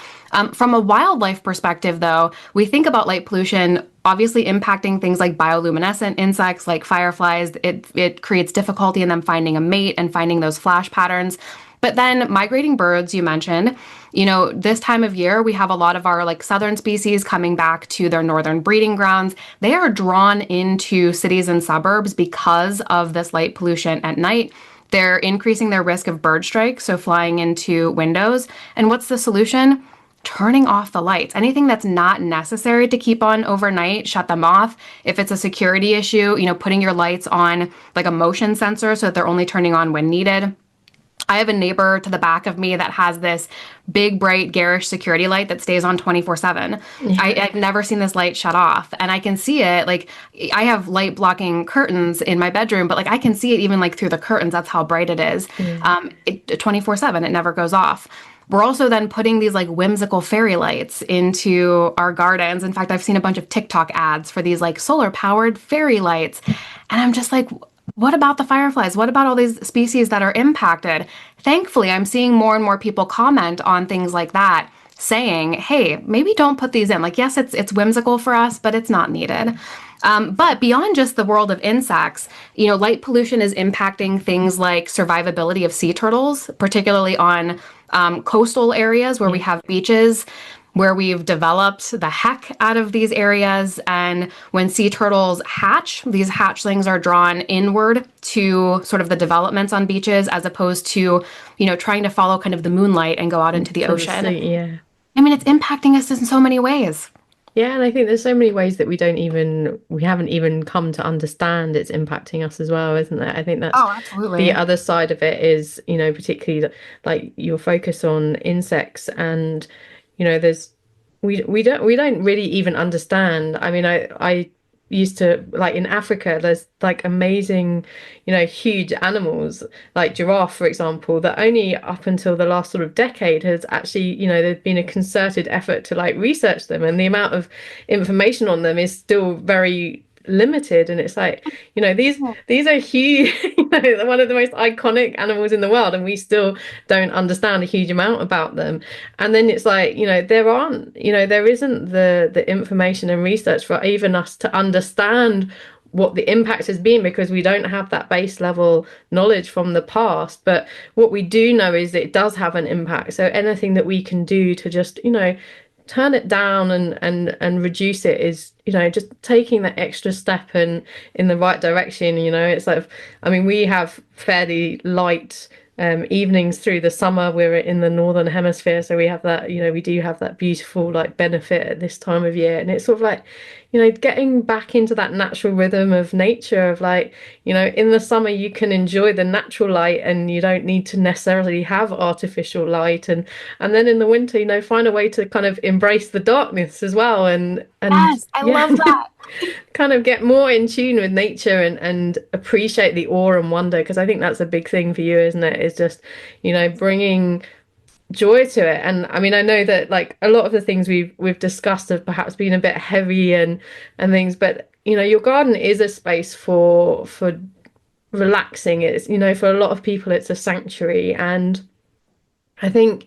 From a wildlife perspective, though, we think about light pollution obviously impacting things like bioluminescent insects like fireflies. It creates difficulty in them finding a mate and finding those flash patterns. But then migrating birds, you mentioned, this time of year, we have a lot of our like southern species coming back to their northern breeding grounds. They are drawn into cities and suburbs because of this light pollution at night. They're increasing their risk of bird strike, so flying into windows. And what's the solution? Turning off the lights. Anything that's not necessary to keep on overnight, shut them off. If it's a security issue, putting your lights on like a motion sensor so that they're only turning on when needed. I have a neighbor to the back of me that has this big, bright, garish security light that stays on 24/7. I've never seen this light shut off, and I can see it. Like, I have light blocking curtains in my bedroom, but like I can see it even like through the curtains. That's how bright it is. 24/7, it never goes off. We're also then putting these like whimsical fairy lights into our gardens. In fact, I've seen a bunch of TikTok ads for these like solar powered fairy lights, and I'm just like, what about the fireflies? What about all these species that are impacted? Thankfully, I'm seeing more and more people comment on things like that. saying, hey, maybe don't put these in. Like, yes, it's whimsical for us, but it's not needed. But beyond just the world of insects, light pollution is impacting things like survivability of sea turtles, particularly on coastal areas where we have beaches, where we've developed the heck out of these areas. And when sea turtles hatch, these hatchlings are drawn inward to sort of the developments on beaches as opposed to, trying to follow kind of the moonlight and go out into the To the ocean. sea, yeah. I mean, it's impacting us in so many ways. Yeah, and I think there's so many ways that we haven't even come to understand it's impacting us as well, isn't there? I think that's Oh, the absolutely. other side of it is, particularly like your focus on insects and, there's we don't really even understand. I mean, I used to like in Africa, there's like amazing, huge animals like giraffe, for example, that only up until the last sort of decade has actually, there'd been a concerted effort to like research them, and the amount of information on them is still very limited. And it's like, these are huge, one of the most iconic animals in the world, and we still don't understand a huge amount about them. And then it's like, there isn't the information and research for even us to understand what the impact has been, because we don't have that base level knowledge from the past. But what we do know is that it does have an impact. So anything that we can do to just, turn it down and reduce it is, just taking that extra step in the right direction. It's like, I mean, we have fairly light evenings through the summer. We're in the northern hemisphere, so we have that, we do have that beautiful like benefit at this time of year. And it's sort of like, getting back into that natural rhythm of nature of like, in the summer you can enjoy the natural light and you don't need to necessarily have artificial light. And then in the winter, find a way to kind of embrace the darkness as well, and Yes, I yeah, love that. kind of get more in tune with nature and appreciate the awe and wonder, because I think that's a big thing for you, isn't it? Is just, bringing joy to it. And I mean, I know that like a lot of the things we've discussed have perhaps been a bit heavy and things, but your garden is a space for relaxing. It's, for a lot of people it's a sanctuary, and I think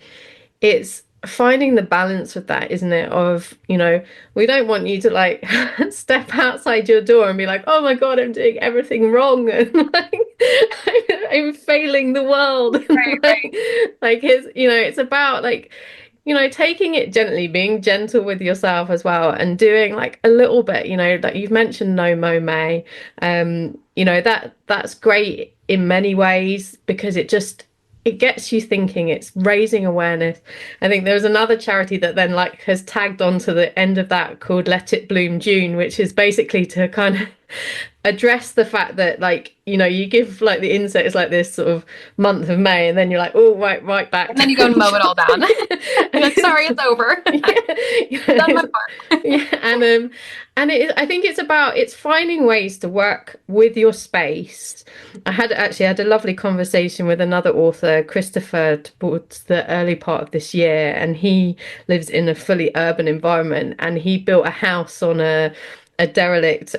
it's finding the balance with that, isn't it? Of, we don't want you to like step outside your door and be like, oh my God, I'm doing everything wrong and like I'm failing the world. Right, right. Like it's about like, taking it gently, being gentle with yourself as well, and doing like a little bit, that you've mentioned no mow May. That's great in many ways because it gets you thinking, it's raising awareness. I think there was another charity that then like has tagged on to the end of that called Let It Bloom June, which is basically to kind of address the fact that like, you give like the insects like this sort of month of May, and then you're like, oh, right back And then you go and mow it all down. You're like, sorry, it's over. Done my part. yeah, and I think it's finding ways to work with your space. I had a lovely conversation with another author, Christopher, towards the early part of this year, and he lives in a fully urban environment, and he built a house on a derelict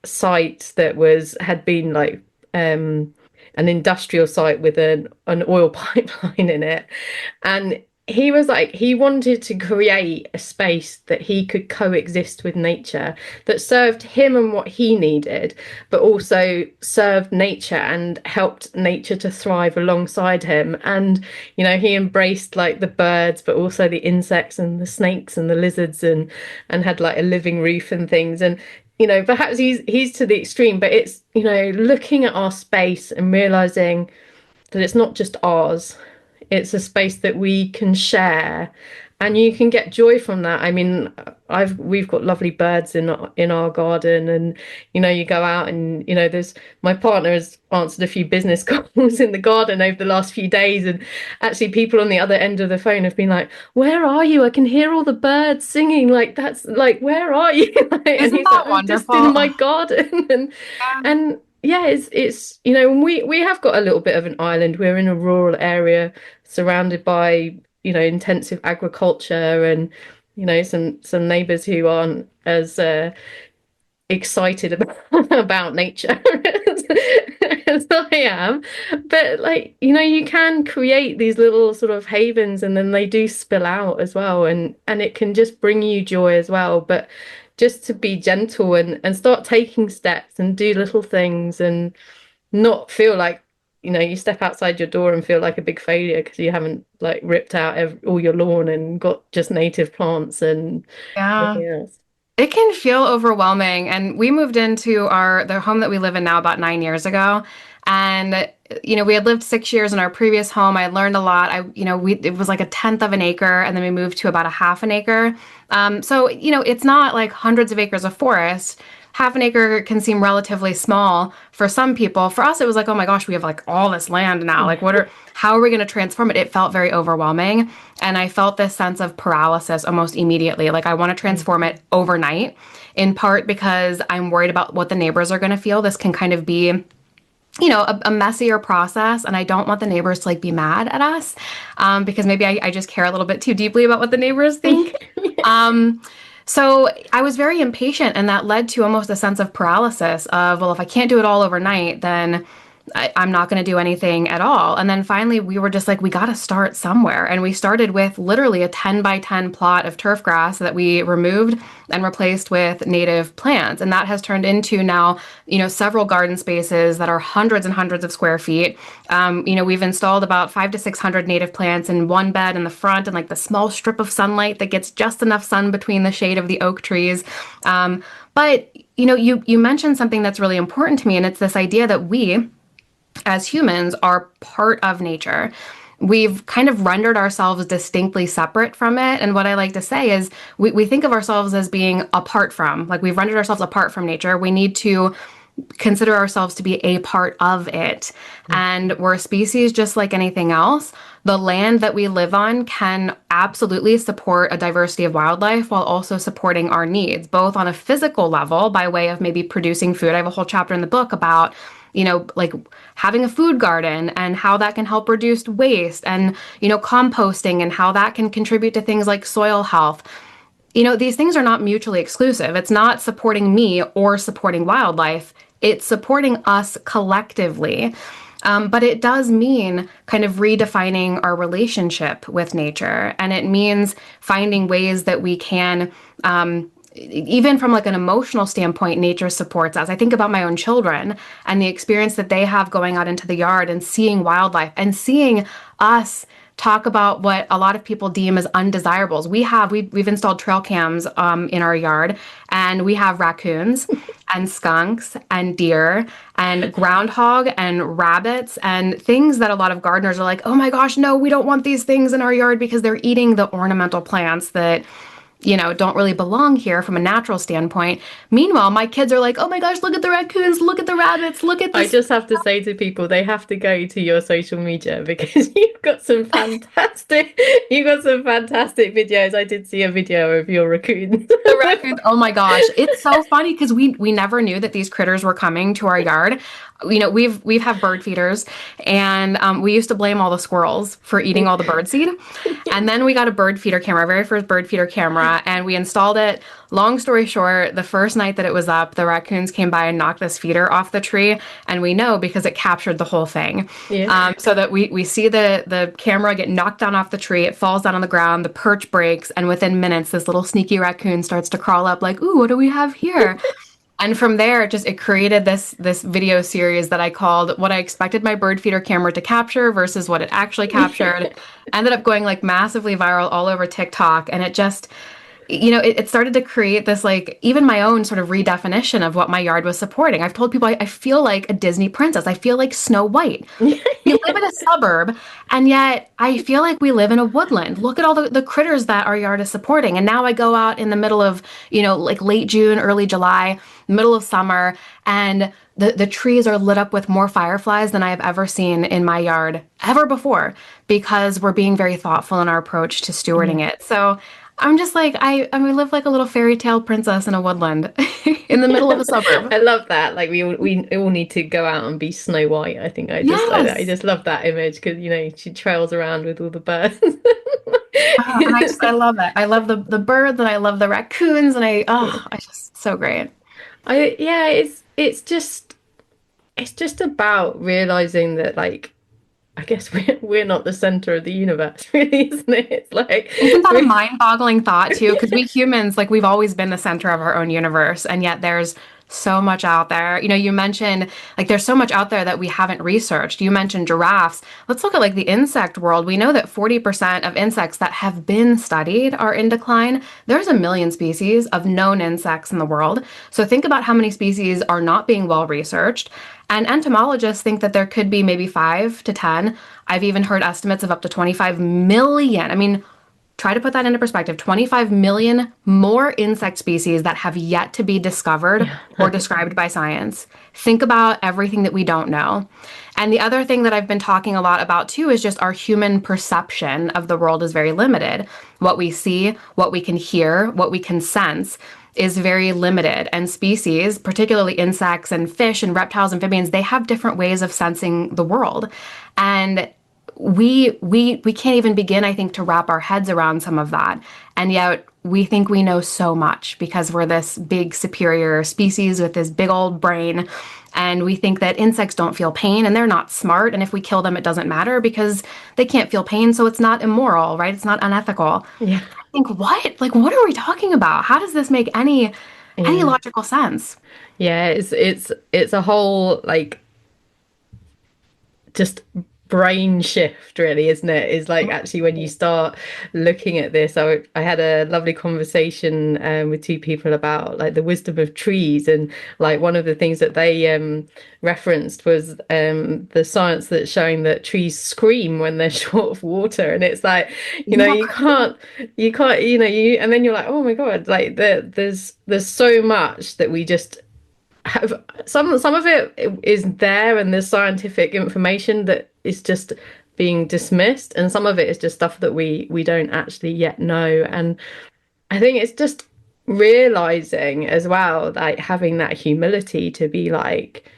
site that had been like an industrial site with an oil pipeline in it. And he was like, he wanted to create a space that he could coexist with nature, that served him and what he needed, but also served nature and helped nature to thrive alongside him. And, he embraced like the birds, but also the insects and the snakes and the lizards, and had like a living roof and things. And, perhaps he's to the extreme, but it's, looking at our space and realizing that it's not just ours. It's a space that we can share, and you can get joy from that. I mean, we've got lovely birds in our garden, and you go out and there's my partner has answered a few business calls in the garden over the last few days, and actually people on the other end of the phone have been like, "Where are you? I can hear all the birds singing. Like that's like, where are you?" And Isn't he's like, that "I'm just in wonderful? my garden," and yeah, it's we have got a little bit of an island. We're in a rural area surrounded by intensive agriculture, and some neighbors who aren't as excited about about nature as I am. But like, you can create these little sort of havens and then they do spill out as well and it can just bring you joy as well. But just to be gentle and start taking steps and do little things and not feel like, you step outside your door and feel like a big failure because you haven't like ripped out all your lawn and got just native plants and Yeah. everything else. It can feel overwhelming. And we moved into the home that we live in now about 9 years ago. And, we had lived 6 years in our previous home. I learned a lot. It was like a tenth of an acre, and then we moved to about a half an acre. So, it's not like hundreds of acres of forest. Half an acre can seem relatively small for some people. For us, it was like, oh my gosh, we have like all this land now. Like, how are we going to transform it? It felt very overwhelming. And I felt this sense of paralysis almost immediately. Like, I want to transform it overnight, in part because I'm worried about what the neighbors are going to feel. This can kind of be a messier process, and I don't want the neighbors to like be mad at us, because maybe I just care a little bit too deeply about what the neighbors think. Um, so I was very impatient, and that led to almost a sense of paralysis of, well, if I can't do it all overnight, then I'm not going to do anything at all. And then finally, we were just like, we got to start somewhere. And we started with literally a 10 by 10 plot of turf grass that we removed and replaced with native plants. And that has turned into now, several garden spaces that are hundreds and hundreds of square feet. We've installed about 500 to 600 native plants in one bed in the front and like the small strip of sunlight that gets just enough sun between the shade of the oak trees. But, you mentioned something that's really important to me, and it's this idea that we, as humans, are part of nature. We've kind of rendered ourselves distinctly separate from it. And what I like to say is we think of ourselves as being apart from, like we've rendered ourselves apart from nature. We need to consider ourselves to be a part of it. And we're a species just like anything else. The land that we live on can absolutely support a diversity of wildlife while also supporting our needs, both on a physical level by way of maybe producing food. I have a whole chapter in the book about like having a food garden and how that can help reduce waste and, composting and how that can contribute to things like soil health. These things are not mutually exclusive. It's not supporting me or supporting wildlife. It's supporting us collectively. But it does mean kind of redefining our relationship with nature. And it means finding ways that we can, even from like an emotional standpoint, nature supports us. I think about my own children and the experience that they have going out into the yard and seeing wildlife and seeing us talk about what a lot of people deem as undesirables. We've installed trail cams in our yard, and we have raccoons and skunks and deer and groundhog and rabbits and things that a lot of gardeners are like, oh my gosh, no, we don't want these things in our yard because they're eating the ornamental plants that don't really belong here from a natural standpoint. Meanwhile, my kids are like, oh my gosh, look at the raccoons, look at the rabbits, look at I this. just have to say to people, they have to go to your social media because you've got some fantastic videos. I did see a video of your raccoons. The raccoons, oh my gosh. It's so funny because we never knew that these critters were coming to our yard. We've have bird feeders, and we used to blame all the squirrels for eating all the bird seed. And then we got a bird feeder camera, our very first bird feeder camera, and we installed it. Long story short, the first night that it was up, the raccoons came by and knocked this feeder off the tree, and we know because it captured the whole thing. Yeah. So that we see the camera get knocked down off the tree, it falls down on the ground, the perch breaks, and within minutes, this little sneaky raccoon starts to crawl up like, ooh, what do we have here? And from there, it created this video series that I called What I Expected My Bird Feeder Camera to Capture versus What It Actually Captured. Ended up going like massively viral all over TikTok. And it just, it started to create this like even my own sort of redefinition of what my yard was supporting. I've told people I feel like a Disney princess. I feel like Snow White. We live in a suburb, and yet I feel like we live in a woodland. Look at all the critters that our yard is supporting. And now I go out in the middle of, like late June, early July, middle of summer, and the trees are lit up with more fireflies than I have ever seen in my yard ever before, because we're being very thoughtful in our approach to stewarding it. So I'm just like, I live like a little fairy tale princess in a woodland in the middle of a suburb. I love that. Like we all need to go out and be Snow White. I think I Yes. just love that image because she trails around with all the birds. And I love it. I love the birds, and I love the raccoons, and I just so great. I yeah, it's just it's just about realizing that, like, I guess we're not the center of the universe, really, isn't it? It's like Isn't that a we mind-boggling thought too? Because we humans, like we've always been the center of our own universe, and yet there's so much out there. You know, you mentioned like there's so much out there that we haven't researched. You mentioned giraffes. Let's look at like the insect world. We know that 40% of insects that have been studied are in decline. There's a million species of known insects in the world. So think about how many species are not being well researched. And entomologists think that there could be maybe 5 to 10. I've even heard estimates of up to 25 million. I mean, try to put that into perspective. 25 million more insect species that have yet to be discovered yeah. or described by science. Think about everything that we don't know. And the other thing that I've been talking a lot about too is just our human perception of the world is very limited. What we see, what we can hear, what we can sense is very limited. And species, particularly insects and fish and reptiles, amphibians, they have different ways of sensing the world. And we can't even begin, I think, to wrap our heads around some of that. And yet we think we know so much because we're this big superior species with this big old brain. And we think that insects don't feel pain and they're not smart. And if we kill them, it doesn't matter because they can't feel pain. So it's not immoral, right? It's not unethical. Yeah. I think what? Like, what are we talking about? How does this make any Yeah. logical sense? Yeah, it's a whole like just brain shift, really, isn't it? Is like actually when you start looking at this. I had a lovely conversation with two people about like the wisdom of trees, and like one of the things that they referenced was the science that's showing that trees scream when they're short of water, and it's like, you Isn't know, that you can't, you know, you and then you're like, oh my God, like there's so much that we just have. Some of it is there, and there's scientific information that is just being dismissed, and some of it is just stuff that we don't actually yet know. And I think it's just realizing as well, like having that humility to be like,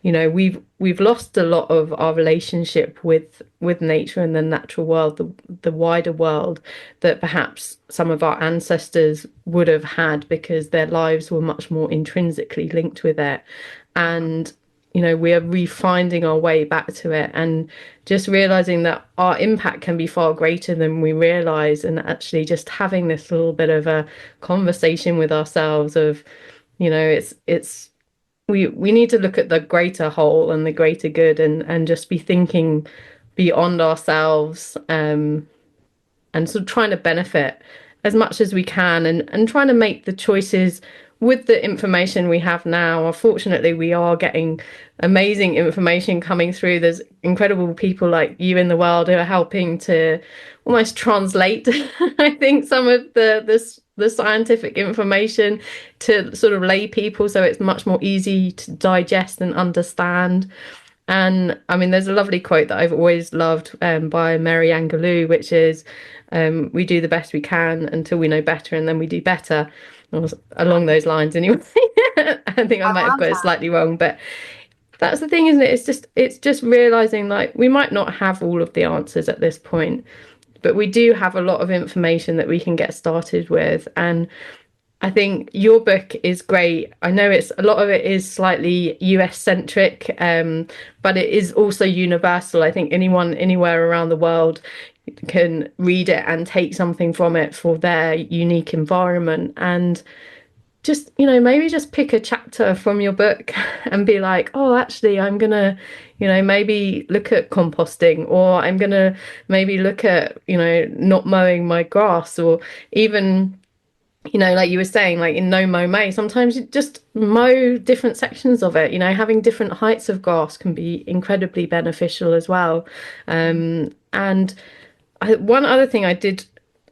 you know, we've lost a lot of our relationship with nature and the natural world, the wider world, that perhaps some of our ancestors would have had because their lives were much more intrinsically linked with it. And you know, we are refinding our way back to it, and just realizing that our impact can be far greater than we realize, and actually just having this little bit of a conversation with ourselves of, you know, it's we need to look at the greater whole and the greater good, and just be thinking beyond ourselves, and sort of trying to benefit as much as we can, and trying to make the choices with the information we have now. Unfortunately, we are getting amazing information coming through. There's incredible people like you in the world who are helping to almost translate, I think, some of the scientific information to sort of lay people, so it's much more easy to digest and understand. And I mean, there's a lovely quote that I've always loved by Mary Angelou, which is, we do the best we can until we know better, and then we do better. Or along those lines, anyway. I think I I might have love got it that. slightly wrong, but that's the thing, isn't it? It's just realizing like we might not have all of the answers at this point, but we do have a lot of information that we can get started with. And I think your book is great. I know it's a lot of it is slightly US centric, but it is also universal. I think anyone anywhere around the world can read it and take something from it for their unique environment. And just, you know, maybe just pick a chapter from your book and be like, oh, actually, I'm gonna, you know, maybe look at composting, or I'm gonna maybe look at, you know, not mowing my grass, or even, you know, like you were saying, like in no mow May, sometimes you just mow different sections of it. You know, having different heights of grass can be incredibly beneficial as well. And one other thing I did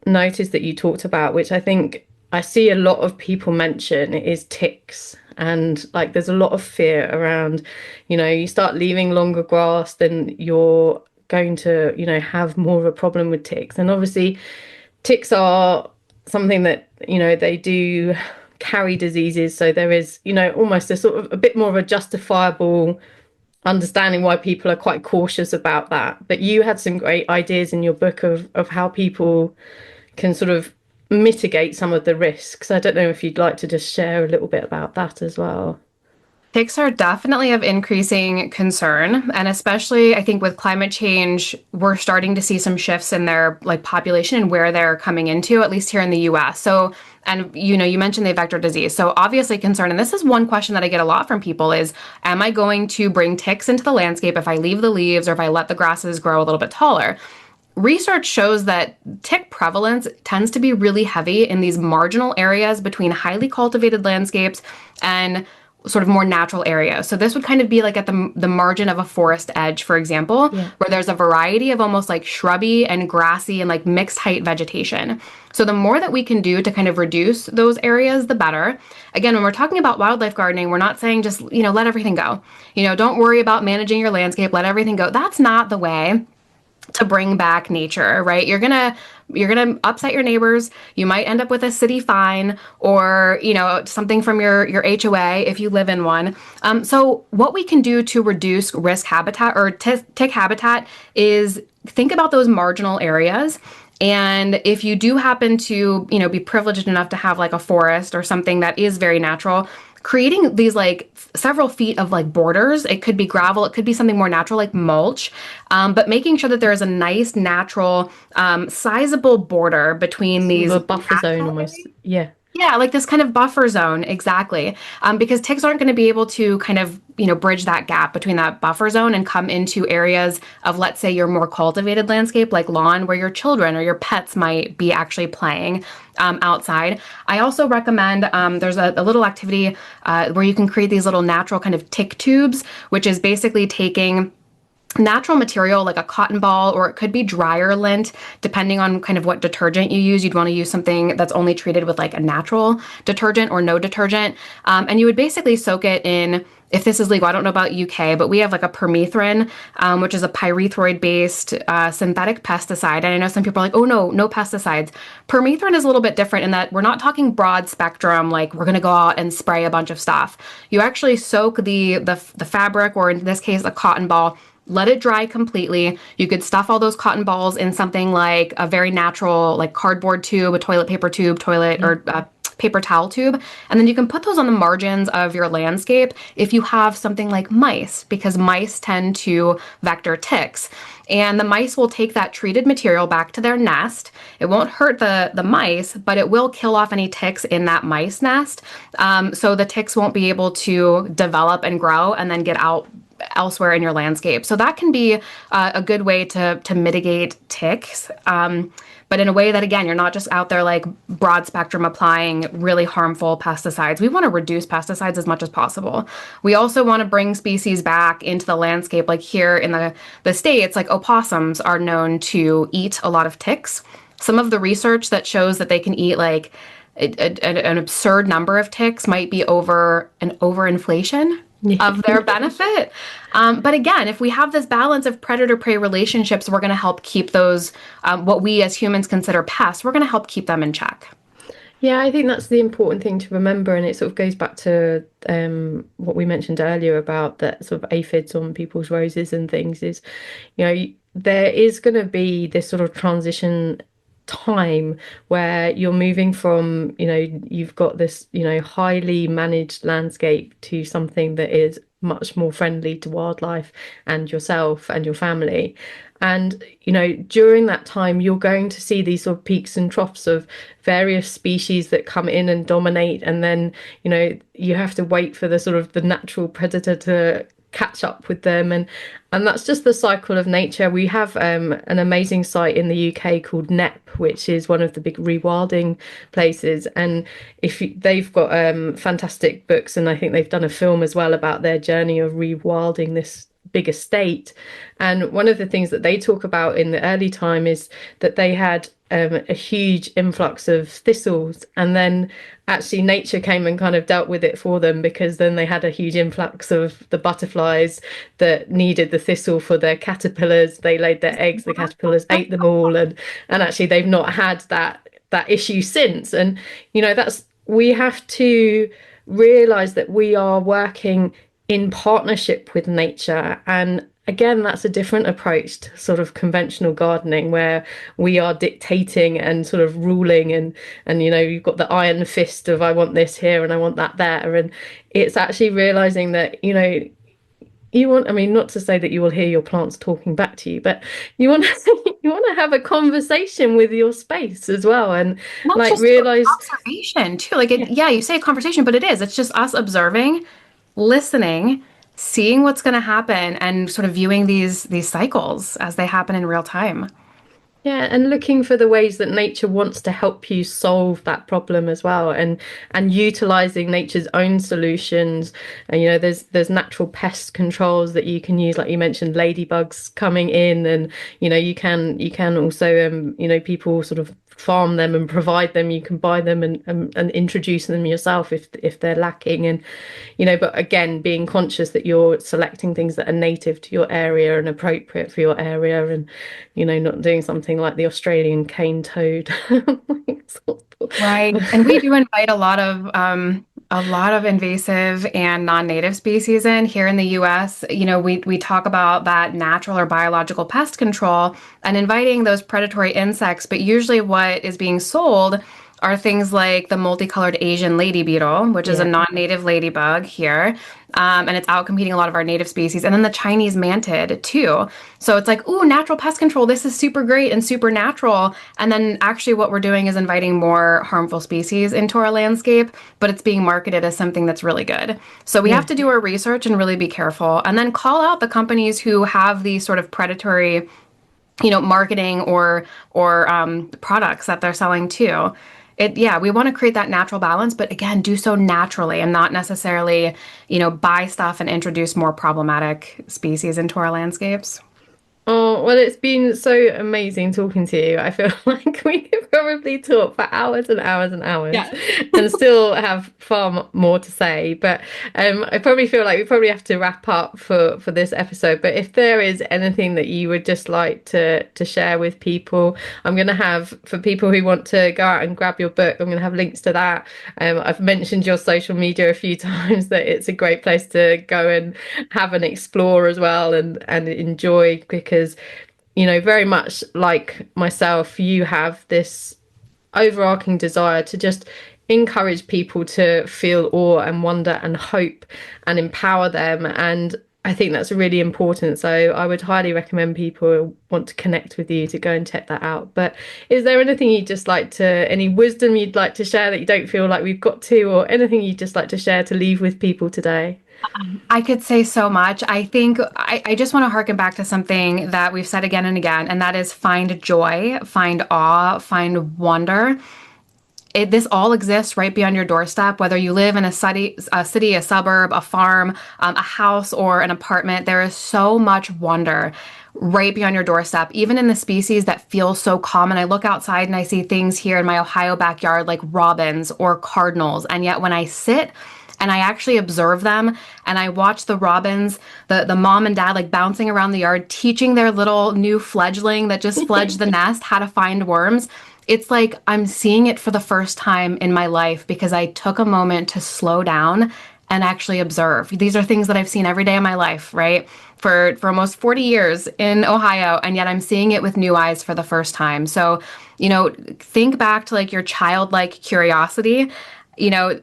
notice that you talked about, which I think I see a lot of people mention, is ticks. And like there's a lot of fear around, you know, you start leaving longer grass, then you're going to, you know, have more of a problem with ticks. And obviously, ticks are something that, you know, they do carry diseases. So there is, you know, almost a sort of a bit more of a justifiable understanding why people are quite cautious about that. But you had some great ideas in your book of how people can sort of mitigate some of the risks. I don't know if you'd like to just share a little bit about that as well. Ticks are definitely of increasing concern, and especially I think with climate change, we're starting to see some shifts in their like population and where they're coming into, at least here in the US. So, and you mentioned the vector disease. So obviously concern, and this is one question that I get a lot from people is, am I going to bring ticks into the landscape if I leave the leaves or if I let the grasses grow a little bit taller? Research shows that tick prevalence tends to be really heavy in these marginal areas between highly cultivated landscapes and sort of more natural areas. So this would kind of be like at the margin of a forest edge, for example, Yeah. where there's a variety of almost like shrubby and grassy and like mixed height vegetation. So the more that we can do to kind of reduce those areas, the better. Again, when we're talking about wildlife gardening, we're not saying just, let everything go. Don't worry about managing your landscape, let everything go. That's not the way to bring back nature, right? You're gonna upset your neighbors. You might end up with a city fine or something from your HOA if you live in one. So what we can do to reduce risk habitat or tick habitat is think about those marginal areas. And if you do happen to, be privileged enough to have like a forest or something that is very natural, creating these like several feet of like borders. It could be gravel, it could be something more natural like mulch, but making sure that there is a nice, natural, sizable border between Sort of these a buffer zone natural almost. Yeah. yeah, like this kind of buffer zone, exactly. Because ticks aren't going to be able to kind of, bridge that gap between that buffer zone and come into areas of, let's say, your more cultivated landscape, like lawn, where your children or your pets might be actually playing outside. I also recommend there's a little activity where you can create these little natural kind of tick tubes, which is basically taking natural material like a cotton ball, or it could be dryer lint, depending on kind of what detergent you use. You'd want to use something that's only treated with like a natural detergent or no detergent. And you would basically soak it in, if this is legal, I don't know about UK, but we have like a permethrin, which is a pyrethroid-based synthetic pesticide. And I know some people are like, oh no pesticides. Permethrin is a little bit different in that we're not talking broad spectrum, like we're going to go out and spray a bunch of stuff. You actually soak the fabric, or in this case, a cotton ball, let it dry completely. You could stuff all those cotton balls in something like a very natural, like cardboard tube, a toilet paper tube, or paper towel tube. And then you can put those on the margins of your landscape if you have something like mice, because mice tend to vector ticks. And the mice will take that treated material back to their nest. It won't hurt the mice, but it will kill off any ticks in that mice nest. So the ticks won't be able to develop and grow and then get out elsewhere in your landscape. So that can be a good way to mitigate ticks. But in a way that, again, you're not just out there like broad spectrum applying really harmful pesticides. We want to reduce pesticides as much as possible. We also want to bring species back into the landscape. Like here in the States, like opossums are known to eat a lot of ticks. Some of the research that shows that they can eat like an absurd number of ticks might be over an overinflation of their benefit. But again, if we have this balance of predator-prey relationships, we're going to help keep those, what we as humans consider pests, we're going to help keep them in check. Yeah, I think that's the important thing to remember, and it sort of goes back to what we mentioned earlier about that sort of aphids on people's roses and things is, there is going to be this sort of transition time where you're moving from, you've got this, highly managed landscape to something that is much more friendly to wildlife and yourself and your family. And, during that time, you're going to see these sort of peaks and troughs of various species that come in and dominate. And then, you have to wait for the sort of the natural predator to catch up with them, and that's just the cycle of nature. We have an amazing site in the UK called NEP, which is one of the big rewilding places, and they've got fantastic books, and I think they've done a film as well about their journey of rewilding this big estate. And one of the things that they talk about in the early time is that they had a huge influx of thistles, and then actually nature came and kind of dealt with it for them, because then they had a huge influx of the butterflies that needed the thistle for their caterpillars. They laid their eggs, the caterpillars ate them all, and actually they've not had that issue since. And we have to realize that we are working in partnership with nature, and again, that's a different approach to sort of conventional gardening where we are dictating and sort of ruling, and you've got the iron fist of I want this here and I want that there. And it's actually realizing that, you want, I mean, not to say that you will hear your plants talking back to you, but you want to you want to have a conversation with your space as well, and Not like just through realize, observation too. Like yeah. yeah, you say conversation, but it is. It's just us observing, listening, seeing what's going to happen, and sort of viewing these cycles as they happen in real time. Yeah, and looking for the ways that nature wants to help you solve that problem as well, and utilizing nature's own solutions. And there's natural pest controls that you can use, like you mentioned, ladybugs coming in, and you can also people sort of farm them and provide them. You can buy them and introduce them yourself if they're lacking, and but again, being conscious that you're selecting things that are native to your area and appropriate for your area, and not doing something like the Australian cane toad. Right. And we do invite a lot of invasive and non-native species in here in the US. We talk about that natural or biological pest control and inviting those predatory insects, but usually what is being sold are things like the multicolored Asian lady beetle, which is a Yeah. non-native ladybug here. And it's out competing a lot of our native species. And then the Chinese mantid too. So it's like, ooh, natural pest control. This is super great and super natural. And then actually what we're doing is inviting more harmful species into our landscape, but it's being marketed as something that's really good. So we have Yeah. to do our research and really be careful and then call out the companies who have these sort of predatory marketing or products that they're selling too. Yeah, we want to create that natural balance, but again, do so naturally and not necessarily, buy stuff and introduce more problematic species into our landscapes. Oh, well, it's been so amazing talking to you. I feel like we could probably talk for hours and hours and hours Yes. and still have far more to say. But I probably feel like we probably have to wrap up for this episode. But if there is anything that you would just like to share with people, I'm going to have, for people who want to go out and grab your book, I'm going to have links to that. I've mentioned your social media a few times, that it's a great place to go and have an explore as well, and enjoy, because very much like myself, you have this overarching desire to just encourage people to feel awe and wonder and hope and empower them. And I think that's really important. So I would highly recommend people who want to connect with you to go and check that out. But is there anything you'd just like to, any wisdom you'd like to share that you don't feel like we've got to, or anything you'd just like to share to leave with people today? I could say so much. I think I just want to harken back to something that we've said again and again, and that is find joy, find awe, find wonder. This all exists right beyond your doorstep, whether you live in a suburb, a farm, a house, or an apartment. There is so much wonder right beyond your doorstep, even in the species that feel so common. I look outside and I see things here in my Ohio backyard like robins or cardinals, and yet when I sit and I actually observe them and I watch the robins, the mom and dad like bouncing around the yard, teaching their little new fledgling that just fledged the nest how to find worms. It's like I'm seeing it for the first time in my life because I took a moment to slow down and actually observe. These are things that I've seen every day of my life, right? For almost 40 years in Ohio, and yet I'm seeing it with new eyes for the first time. So, think back to like your childlike curiosity, you know,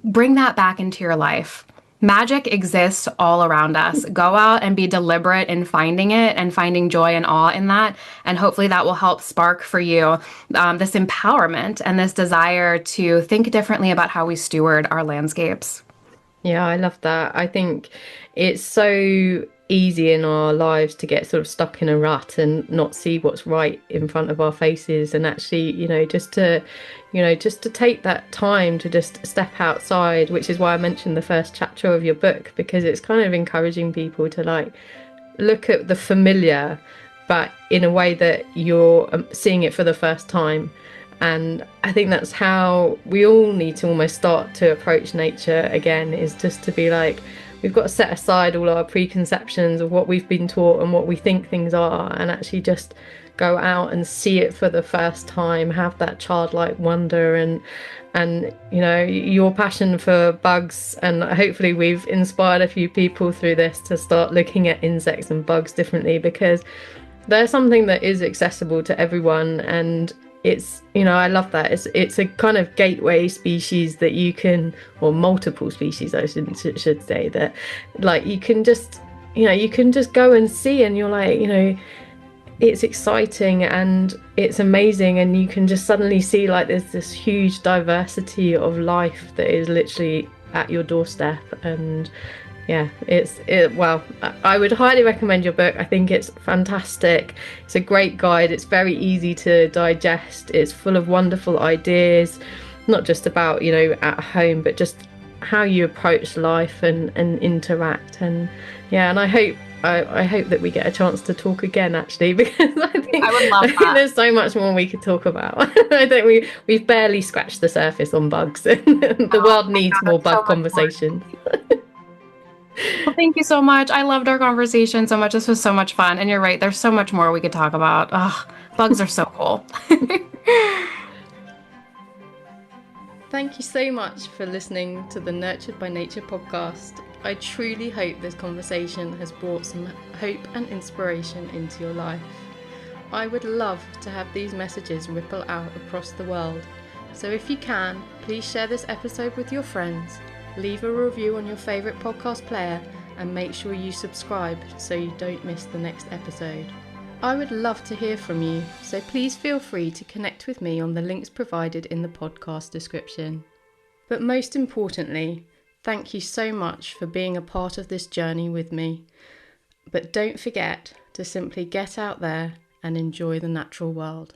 bring that back into your life. Magic exists all around us. Go out and be deliberate in finding it and finding joy and awe in that. And hopefully that will help spark for you this empowerment and this desire to think differently about how we steward our landscapes. Yeah, I love that. I think it's so easy in our lives to get sort of stuck in a rut and not see what's right in front of our faces, and actually, just to take that time to just step outside, which is why I mentioned the first chapter of your book, because it's kind of encouraging people to like look at the familiar, but in a way that you're seeing it for the first time. And I think that's how we all need to almost start to approach nature again, is just to be like, we've got to set aside all our preconceptions of what we've been taught and what we think things are, and actually just go out and see it for the first time, have that childlike wonder. And you know, your passion for bugs, and hopefully we've inspired a few people through this to start looking at insects and bugs differently, because they're something that is accessible to everyone. And it's, you know, I love that it's a kind of gateway species that you can, or multiple species I should say, that like you can just, you know, you can just go and see, and you're like, you know, it's exciting and it's amazing, and you can just suddenly see like there's this huge diversity of life that is literally at your doorstep. And yeah, well, I would highly recommend your book. I think it's fantastic. It's a great guide. It's very easy to digest. It's full of wonderful ideas, not just about, you know, at home, but just how you approach life and interact. And yeah, and I hope that we get a chance to talk again, actually, because I would love that. There's so much more we could talk about. I think we've barely scratched the surface on bugs. The world needs more bug conversations. Well, thank you so much. I loved our conversation so much. This was so much fun. And you're right, there's so much more we could talk about. Oh, bugs are so cool. Thank you so much for listening to the Nurtured by Nature podcast. I truly hope this conversation has brought some hope and inspiration into your life. I would love to have these messages ripple out across the world. So if you can, please share this episode with your friends, leave a review on your favourite podcast player, and make sure you subscribe so you don't miss the next episode. I would love to hear from you, so please feel free to connect with me on the links provided in the podcast description. But most importantly, thank you so much for being a part of this journey with me. But don't forget to simply get out there and enjoy the natural world.